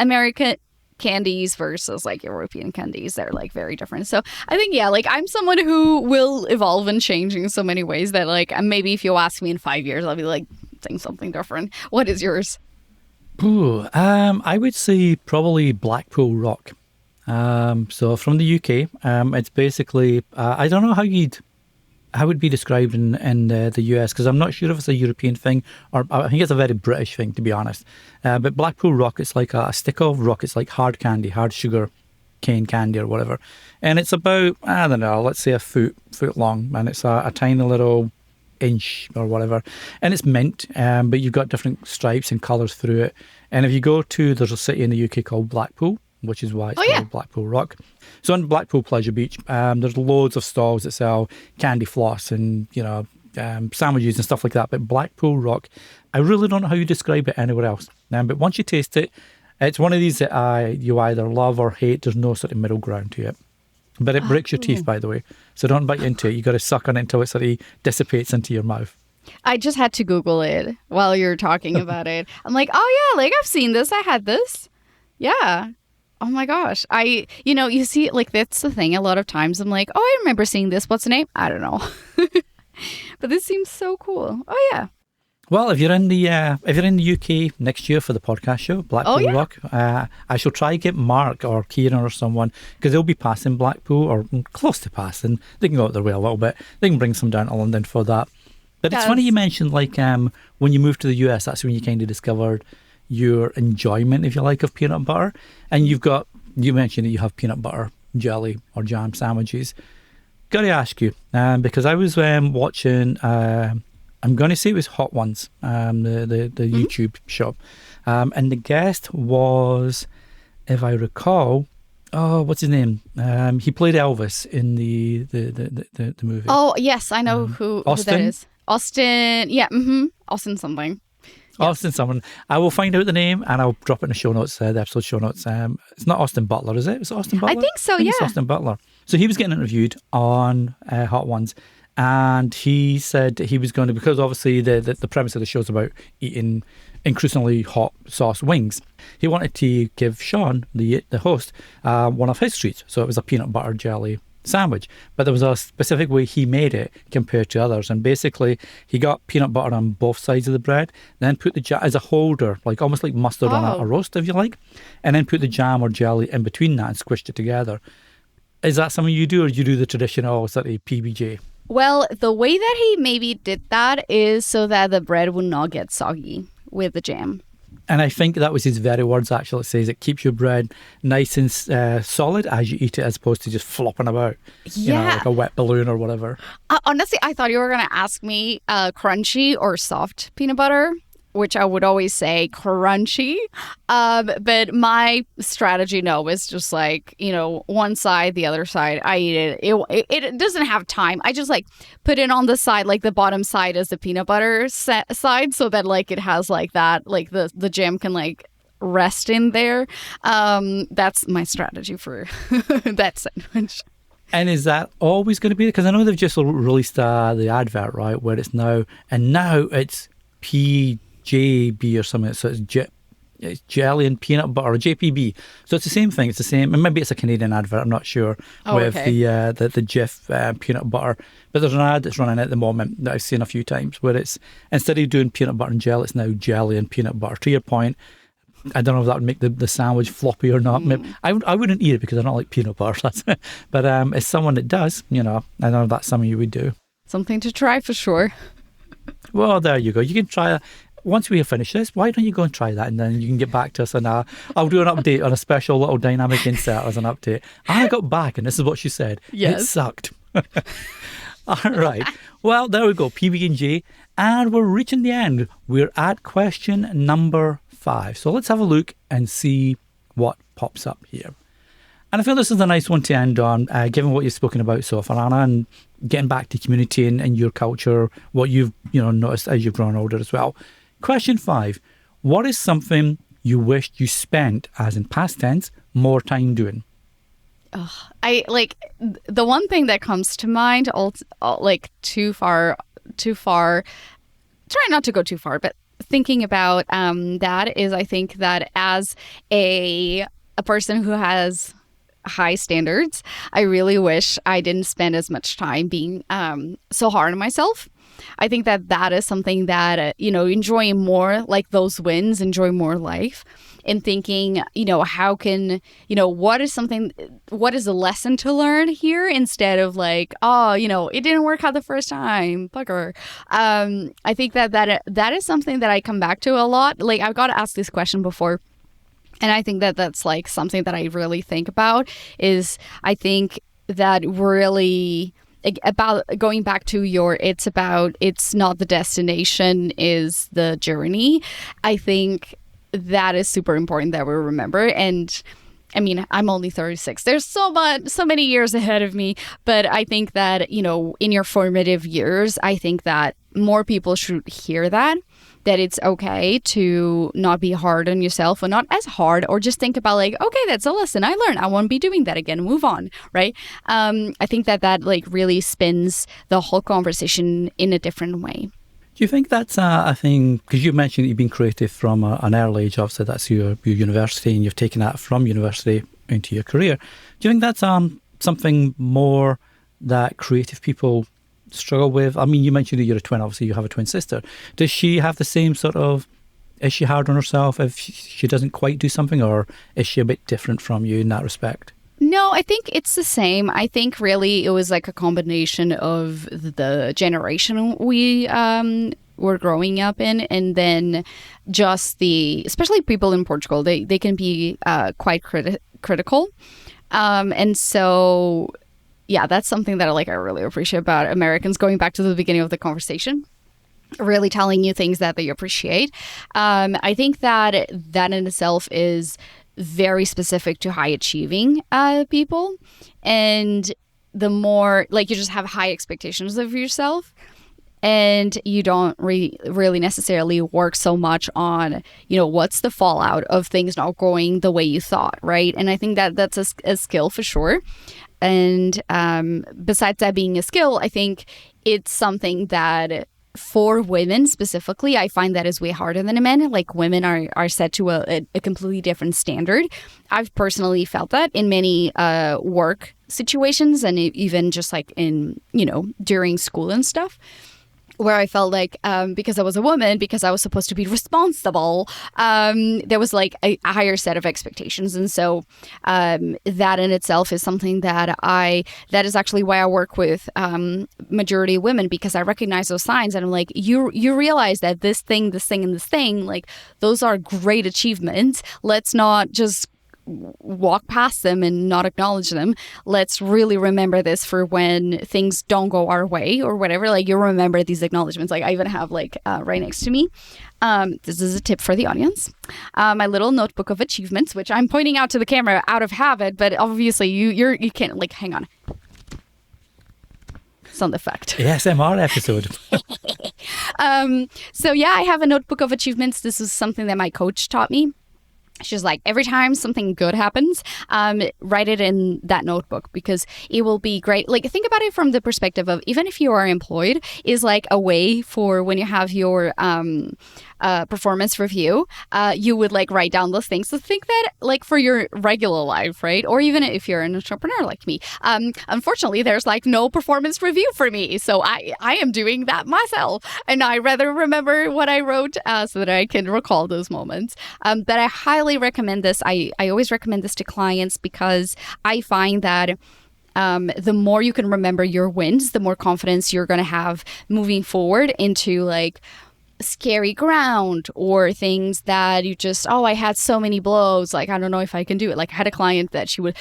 American candies versus European candies. They're very different. So I think, I'm someone who will evolve and change in so many ways that maybe if you ask me in 5 years, I'll be saying something different. What is yours? Ooh, I would say probably Blackpool Rock. So from the UK, it's basically, I don't know how it would be described in the US, because I'm not sure if it's a European thing, or I think it's a very British thing, to be honest. But Blackpool Rock, it's like a stick of rock. It's like hard candy, hard sugar cane candy or whatever. And it's about, I don't know, let's say a foot long. And it's a tiny little inch or whatever. And it's mint, but you've got different stripes and colours through it. And if you go to, there's a city in the UK called Blackpool, which is why it's called Blackpool Rock. So on Blackpool Pleasure Beach, there's loads of stalls that sell candy floss and, sandwiches and stuff like that. But Blackpool Rock, I really don't know how you describe it anywhere else. But once you taste it, it's one of these that you either love or hate. There's no sort of middle ground to it. But it breaks your teeth, by the way. So don't bite into it. You got to suck on it until it sort of dissipates into your mouth. I just had to Google it while you're talking about it. I'm like, oh yeah, I've seen this. I had this. Yeah. Oh my gosh. You see, that's the thing. A lot of times I'm like, oh, I remember seeing this. What's the name? I don't know. But this seems so cool. Oh yeah. Well, if you're in the UK next year for the podcast show, Blackpool Rock, I shall try get Mark or Kieran or someone, because they'll be passing Blackpool or close to passing. They can go out their way a little bit. They can bring some down to London for that. But it's funny you mentioned when you moved to the US, that's when you kind of discovered your enjoyment, if you like, of peanut butter. And you mentioned that you have peanut butter jelly or jam sandwiches. Got to ask you, because I was watching, I'm going to say it was Hot Ones, the YouTube shop. And the guest was, if I recall, what's his name? He played Elvis in the movie. Oh, yes, I know who that is. Austin, yeah, Austin something. Austin someone. I will find out the name and I'll drop it in the show notes, the episode show notes. It's not Austin Butler, is it? Is it Austin Butler? I think so, yeah. It's Austin Butler. So he was getting interviewed on Hot Ones, and he said he was going to, because obviously the premise of the show is about eating increasingly hot sauce wings. He wanted to give Sean, the host, one of his treats. So it was a peanut butter jelly sandwich, but there was a specific way he made it compared to others. And basically he got peanut butter on both sides of the bread, then put the jam as a holder, almost like mustard on a roast, if you like, and then put the jam or jelly in between that and squished it together. Is that something you do, or do you do the traditional sort of PBJ? Well, the way that he maybe did that is so that the bread would not get soggy with the jam. And I think that was his very words, actually. It says it keeps your bread nice and solid as you eat it, as opposed to just flopping about, like a wet balloon or whatever. Honestly, I thought you were going to ask me crunchy or soft peanut butter, which I would always say crunchy. But my strategy, is just like, one side, the other side. I eat it. It doesn't have time. I just like put it on the side, like the bottom side is the peanut butter side, so that like it has like that, like the jam can like rest in there. That's my strategy for that sandwich. And is that always going to be? Because I know they've just released the advert, right, where it's now it's PJB or something. So it's jelly and peanut butter, or JPB. So it's the same thing. It's the same. And maybe it's a Canadian advert. I'm not sure. With the Jif peanut butter. But there's an ad that's running at the moment that I've seen a few times where it's, instead of doing peanut butter and jelly, it's now jelly and peanut butter. To your point, I don't know if that would make the sandwich floppy or not. I wouldn't eat it because I don't like peanut butter. But as someone that does, I know that's something you would do. Something to try for sure. Well, there you go. You can try it. Once we have finished this, why don't you go and try that, and then you can get back to us, and I'll do an update on a special little dynamic insert as an update. I got back, and this is what she said. Yes. It sucked. All right. Well, there we go. PB&J. And we're reaching the end. We're at question number 5. So let's have a look and see what pops up here. And I feel this is a nice one to end on, given what you've spoken about so far, Anna, and getting back to community and your culture, what you've noticed as you've grown older as well. Question 5. What is something you wished you spent, as in past tense, more time doing? I like the one thing that comes to mind, like too far. Try not to go too far, but thinking about that is, I think that as a person who has high standards, I really wish I didn't spend as much time being so hard on myself. I think that is something that, enjoying more, like those wins, enjoy more life, and thinking, how can, what is a lesson to learn here, instead of like, it didn't work out the first time, bugger. I think that is something that I come back to a lot. Like, I've got asked this question before. And I think that's like something that I really think about, is I think that really about going back to it's not the destination, is the journey. I think that is super important that we remember. And I mean, I'm only 36. There's so many years ahead of me. But I think that, in your formative years, I think that more people should hear that it's okay to not be hard on yourself, or not as hard, or just think about like, okay, that's a lesson I learned. I won't be doing that again. Move on, right? I think that like really spins the whole conversation in a different way. Do you think that's a thing, because you mentioned that you've been creative from an early age, obviously that's your university, and you've taken that from university into your career. Do you think that's something more that creative people struggle with? I mean, you mentioned that you're a twin, obviously you have a twin sister. Does she have the same sort of, is she hard on herself if she doesn't quite do something, or is she a bit different from you in that respect? No, I think it's the same. I think really it was like a combination of the generation we were growing up in, and then just especially people in Portugal, they can be quite critical. And so, yeah, that's something that I really appreciate about Americans, going back to the beginning of the conversation, really telling you things that they appreciate. I think that in itself is very specific to high achieving people, and the more you just have high expectations of yourself, and you don't really necessarily work so much on what's the fallout of things not going the way you thought, right? And I think that's a skill for sure. And besides that being a skill, I think it's something that for women specifically, I find that is way harder than men. Like, women are set to a completely different standard. I've personally felt that in many work situations, and even just like in, during school and stuff, where I felt like because I was a woman, because I was supposed to be responsible, there was like a higher set of expectations. And so that in itself is something that is actually why I work with majority women, because I recognize those signs and I'm like, you realize that this thing, and this thing, like those are great achievements. Let's not just walk past them and not acknowledge them. Let's really remember this for when things don't go our way or whatever. Like you remember these acknowledgements. Like I even have like right next to me. This is a tip for the audience. My little notebook of achievements, which I'm pointing out to the camera out of habit, but obviously you can't like hang on. Sound effect. ASMR episode. So yeah, I have a notebook of achievements. This is something that my coach taught me. She's like, every time something good happens, write it in that notebook because it will be great. Like, think about it from the perspective of even if you are employed, is like a way for when you have your performance review, you would like write down those things. So think that like for your regular life, right? Or even if you're an entrepreneur like me. Unfortunately, there's like no performance review for me. So I am doing that myself. And I rather remember what I wrote so that I can recall those moments. But I highly recommend this. I always recommend this to clients because I find that the more you can remember your wins, the more confidence you're going to have moving forward into like scary ground or things that you just, I had so many blows, like I don't know if I can do it. Like I had a client that she would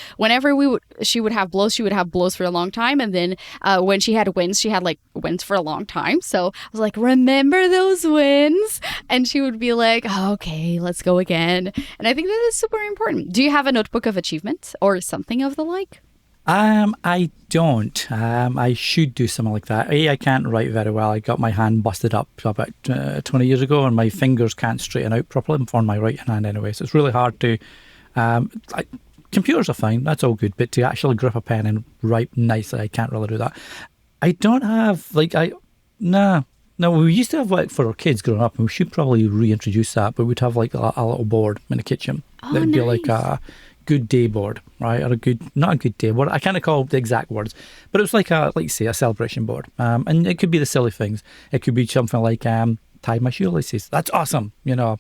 have blows for a long time, and then when she had wins, she had like wins for a long time. So I was like, remember those wins? And she would be like, okay, let's go again. And I think that is super important. Do you have a notebook of achievements or something of the like? I don't. I should do something like that. I can't write very well. I got my hand busted up about 20 years ago, and my fingers can't straighten out properly on my right hand anyway. So it's really hard to. Computers are fine. That's all good. But to actually grip a pen and write nicely, I can't really do that. I don't have No, we used to have like for our kids growing up, and we should probably reintroduce that. But we'd have like a little board in the kitchen that would be like a good day board, right? Or not a good day board. I can't recall the exact words, but it was like a celebration board. And it could be the silly things. It could be something like tie my shoelaces. That's awesome. Now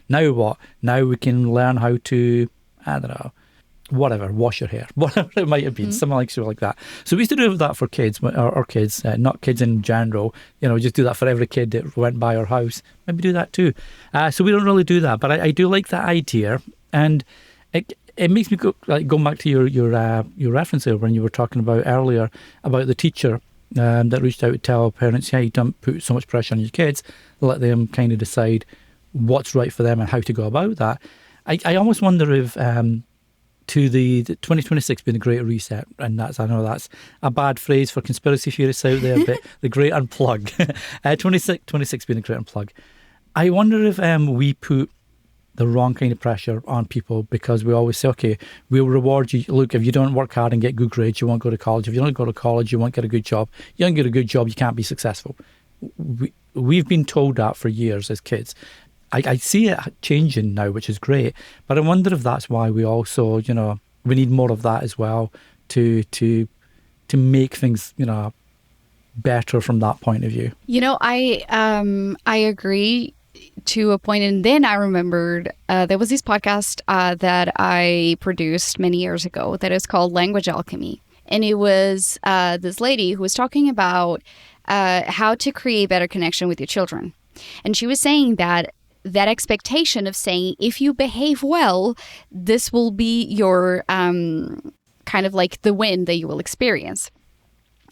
what? Now we can learn how to, I don't know, whatever, wash your hair, whatever it might have been, something like that. So we used to do that for kids, or kids, not kids in general. Just do that for every kid that went by our house. Maybe do that too. So we don't really do that, but I do like that idea, and it makes me going back to your reference there when you were talking about earlier about the teacher that reached out to tell parents, hey, don't put so much pressure on your kids, let them kind of decide what's right for them and how to go about that. I almost wonder if to the 2026 being the Great Reset, and I know that's a bad phrase for conspiracy theorists out there, but the Great Unplug, 26 being the Great Unplug. I wonder if we put the wrong kind of pressure on people because we always say, okay, we'll reward you. Look, if you don't work hard and get good grades, you won't go to college. If you don't go to college, you won't get a good job. You don't get a good job, you can't be successful. We've been told that for years as kids. I see it changing now, which is great. But I wonder if that's why we also, we need more of that as well to make things, better from that point of view. I agree to a point, and then I remembered there was this podcast that I produced many years ago that is called Language Alchemy, and it was this lady who was talking about how to create better connection with your children, and she was saying that expectation of saying if you behave well, this will be your kind of like the win that you will experience.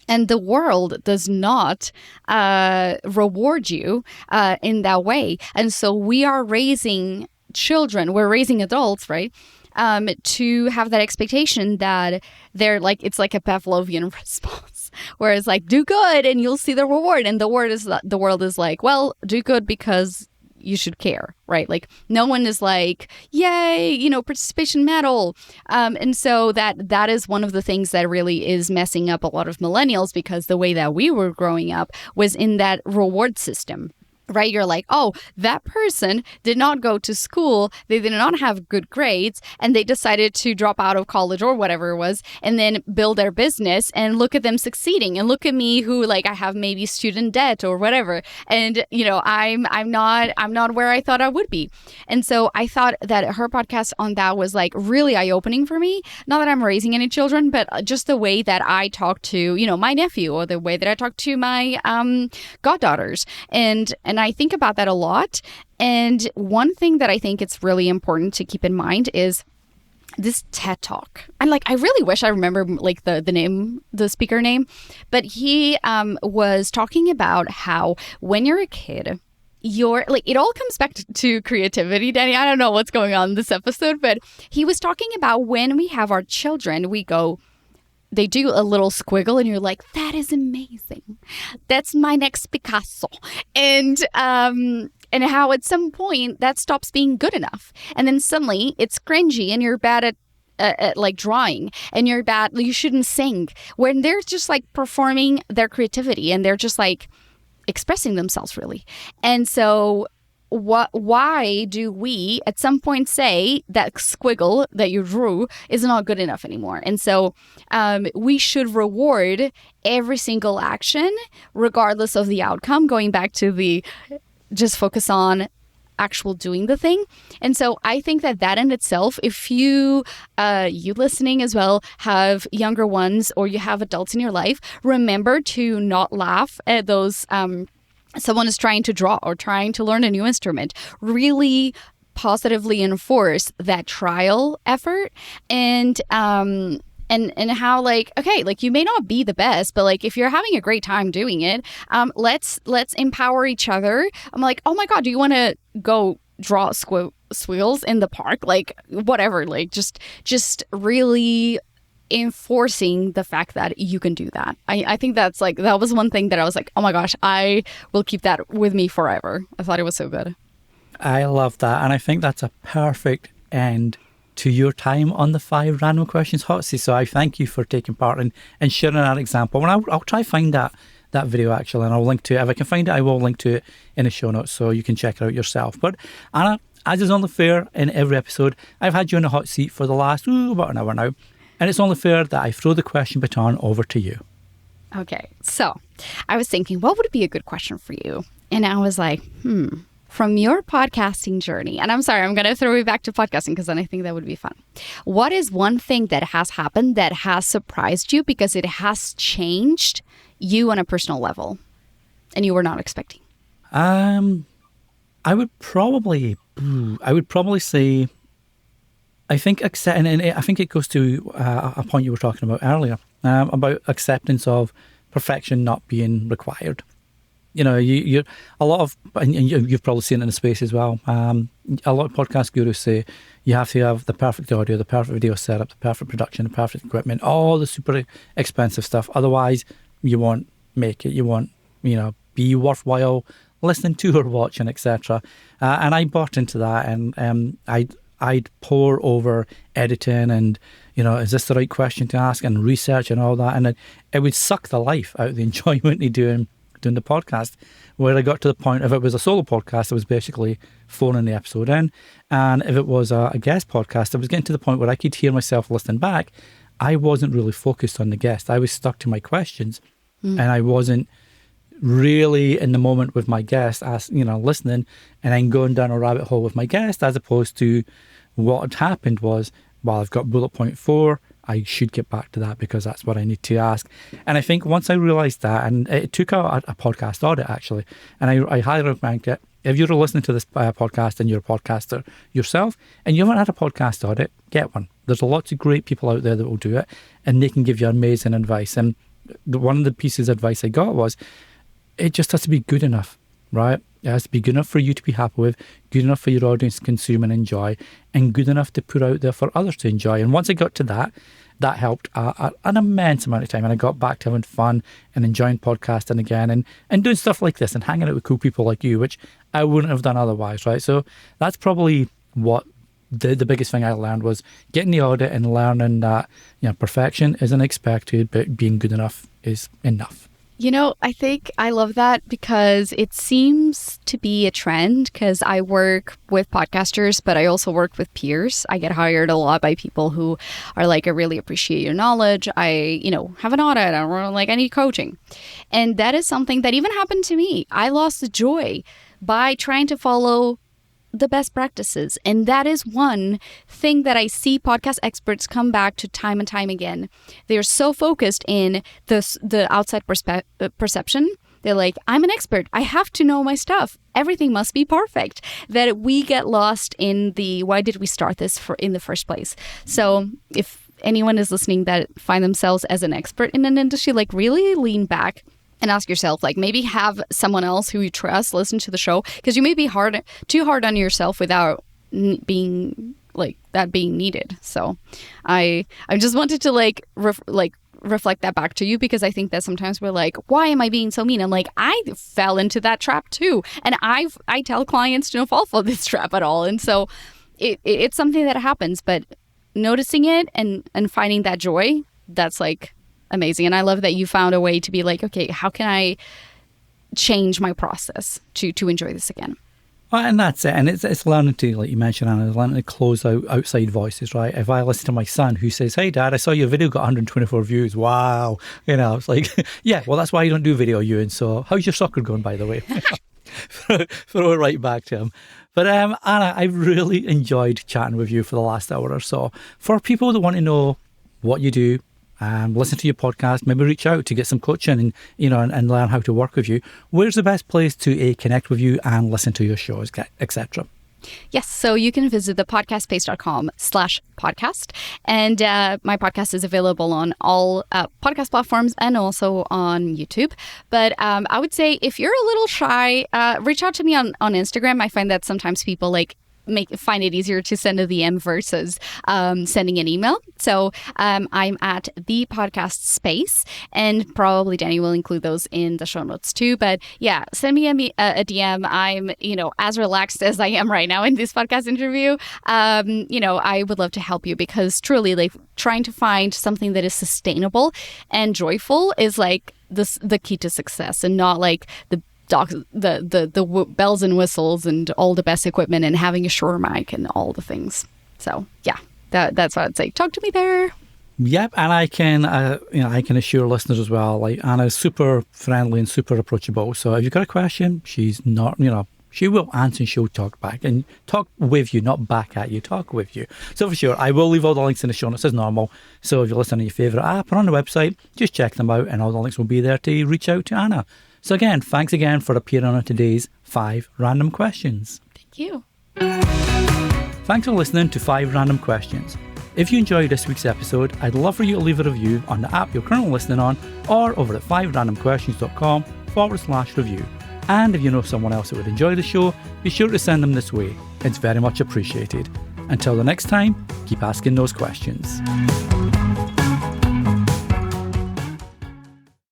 And the world does not reward you in that way. And so we are raising children, we're raising adults, right? To have that expectation that they're like, it's like a Pavlovian response, where it's like, do good and you'll see the reward. And the world is like, well, do good because you should care, right? Like no one is like, yay, participation medal. And so that is one of the things that really is messing up a lot of millennials, because the way that we were growing up was in that reward system. right? You're like, oh, that person did not go to school. They did not have good grades and they decided to drop out of college or whatever it was and then build their business, and look at them succeeding, and look at me who, like, I have maybe student debt or whatever. And, you know, I'm not where I thought I would be. And so I thought that her podcast on that was like really eye-opening for me. Not that I'm raising any children, but just the way that I talk to, you know, my nephew, or the way that I talk to my goddaughters. And I think about that a lot. And one thing that I think it's really important to keep in mind is this TED Talk. And like, I really wish I remember like the name, the speaker name, but he was talking about how when you're a kid, you're like, it all comes back to creativity, Danny. I don't know what's going on in this episode, but he was talking about when we have our children, we go, they do a little squiggle and you're like, that is amazing. That's my next Picasso. And how at some point that stops being good enough. And then suddenly it's cringy and you're bad at like drawing, and you're bad, you shouldn't sing. When they're just like performing their creativity and they're just like expressing themselves really. And so why do we at some point say that squiggle that you drew is not good enough anymore? And so we should reward every single action regardless of the outcome, going back to the just focus on actual doing the thing. And so I think that in itself, if you listening as well have younger ones or you have adults in your life, remember to not laugh at those someone is trying to draw or trying to learn a new instrument. Really positively enforce that trial effort, and how, like, okay, like, you may not be the best, but like if you're having a great time doing it, let's empower each other. I'm like, oh my God, do you want to go draw squiggles in the park? Like, whatever, like just really enforcing the fact that you can do that. I think that's like, that was one thing that I was like, oh my gosh, I will keep that with me forever. I thought it was so good. I love that. And I think that's a perfect end to your time on the 5 random questions hot seat. So I thank you for taking part and sharing that example. And I'll try find that video actually, and I'll link to it. If I can find it, I will link to it in the show notes so you can check it out yourself. But Anna, as is only fair in every episode, I've had you in the hot seat for the last about an hour now. And it's only fair that I throw the question baton over to you. Okay, so I was thinking, what would be a good question for you? And I was like, from your podcasting journey, and I'm sorry, I'm going to throw you back to podcasting because then I think that would be fun. What is one thing that has happened that has surprised you because it has changed you on a personal level and you were not expecting? I would probably say, I think and I think it goes to a point you were talking about earlier, about acceptance of perfection not being required. You know, you're a lot of, and you've probably seen it in the space as well. A lot of podcast gurus say you have to have the perfect audio, the perfect video setup, the perfect production, the perfect equipment, all the super expensive stuff. Otherwise, you won't make it. You won't, be worthwhile listening to or watching, etc. And I bought into that, and I'd pore over editing and, is this the right question to ask, and research and all that. And it would suck the life out of the enjoyment of doing the podcast, where I got to the point, if it was a solo podcast, I was basically phoning the episode in. And if it was a guest podcast, I was getting to the point where I could hear myself listening back. I wasn't really focused on the guest. I was stuck to my questions and I wasn't really in the moment with my guest, listening and then going down a rabbit hole with my guest, as opposed to what had happened was, well, I've got bullet point 4, I should get back to that because that's what I need to ask. And I think once I realised that, and it took a podcast audit actually, and I highly recommend it. If you're listening to this podcast and you're a podcaster yourself and you haven't had a podcast audit, get one. There's lots of great people out there that will do it, and they can give you amazing advice. And one of the pieces of advice I got was, it just has to be good enough, right? It has to be good enough for you to be happy with, good enough for your audience to consume and enjoy, and good enough to put out there for others to enjoy. And once I got to that helped an immense amount of time. And I got back to having fun and enjoying podcasting again and doing stuff like this and hanging out with cool people like you, which I wouldn't have done otherwise, right? So that's probably what the biggest thing I learned was getting the audit and learning that perfection isn't expected, but being good enough is enough. I think I love that because it seems to be a trend because I work with podcasters, but I also work with peers. I get hired a lot by people who are like, I really appreciate your knowledge. I, have an audit or like I need coaching. And that is something that even happened to me. I lost the joy by trying to follow the best practices. And that is one thing that I see podcast experts come back to time and time again. They're so focused in the outside perception. They're like, I'm an expert. I have to know my stuff. Everything must be perfect. That we get lost in the, why did we start this in the first place? So if anyone is listening that find themselves as an expert in an industry, like really lean back and ask yourself, like maybe have someone else who you trust listen to the show, because you may be too hard on yourself without being like that being needed. So I just wanted to reflect that back to you, because I think that sometimes we're like, why am I being so mean? I'm like, I fell into that trap too. And I tell clients to don't fall for this trap at all. And so it's something that happens, but noticing it and finding that joy, that's like amazing. And I love that you found a way to be like, okay, how can I change my process to enjoy this again? Well, and that's it. And it's learning to, like you mentioned, Anna, learning to close out outside voices, right? If I listen to my son who says, hey, Dad, I saw your video got 124 views. Wow. It's like, yeah, well, that's why you don't do video, Ewan. So how's your soccer going, by the way? Throw it right back to him. But Anna, I really enjoyed chatting with you for the last hour or so. For people that want to know what you do, listen to your podcast, maybe reach out to get some coaching and learn how to work with you, where's the best place to connect with you and listen to your shows, etc.? Yes, so you can visit thepodcastpace.com/podcast. And my podcast is available on all podcast platforms and also on YouTube. But I would say if you're a little shy, reach out to me on Instagram. I find that sometimes people find it easier to send a DM versus sending an email. So I'm at the podcast space, and probably Danny will include those in the show notes too. But yeah, send me a DM. I'm, as relaxed as I am right now in this podcast interview. I would love to help you, because truly, like, trying to find something that is sustainable and joyful is like the key to success, and not like the bells and whistles and all the best equipment and having a Shure mic and all the things. So yeah, that's what I'd say. Talk to me there. Yep, and I can assure listeners as well, like, Anna's super friendly and super approachable. So if you've got a question, she's not, she will answer and she'll talk back and talk with you, not back at you, talk with you. So for sure, I will leave all the links in the show notes as normal. So if you're listening to your favourite app or on the website, just check them out and all the links will be there to reach out to Anna. So again, thanks again for appearing on today's 5 Random Questions. Thank you. Thanks for listening to 5 Random Questions. If you enjoyed this week's episode, I'd love for you to leave a review on the app you're currently listening on, or over at 5randomquestions.com/review. And if you know someone else that would enjoy the show, be sure to send them this way. It's very much appreciated. Until the next time, keep asking those questions.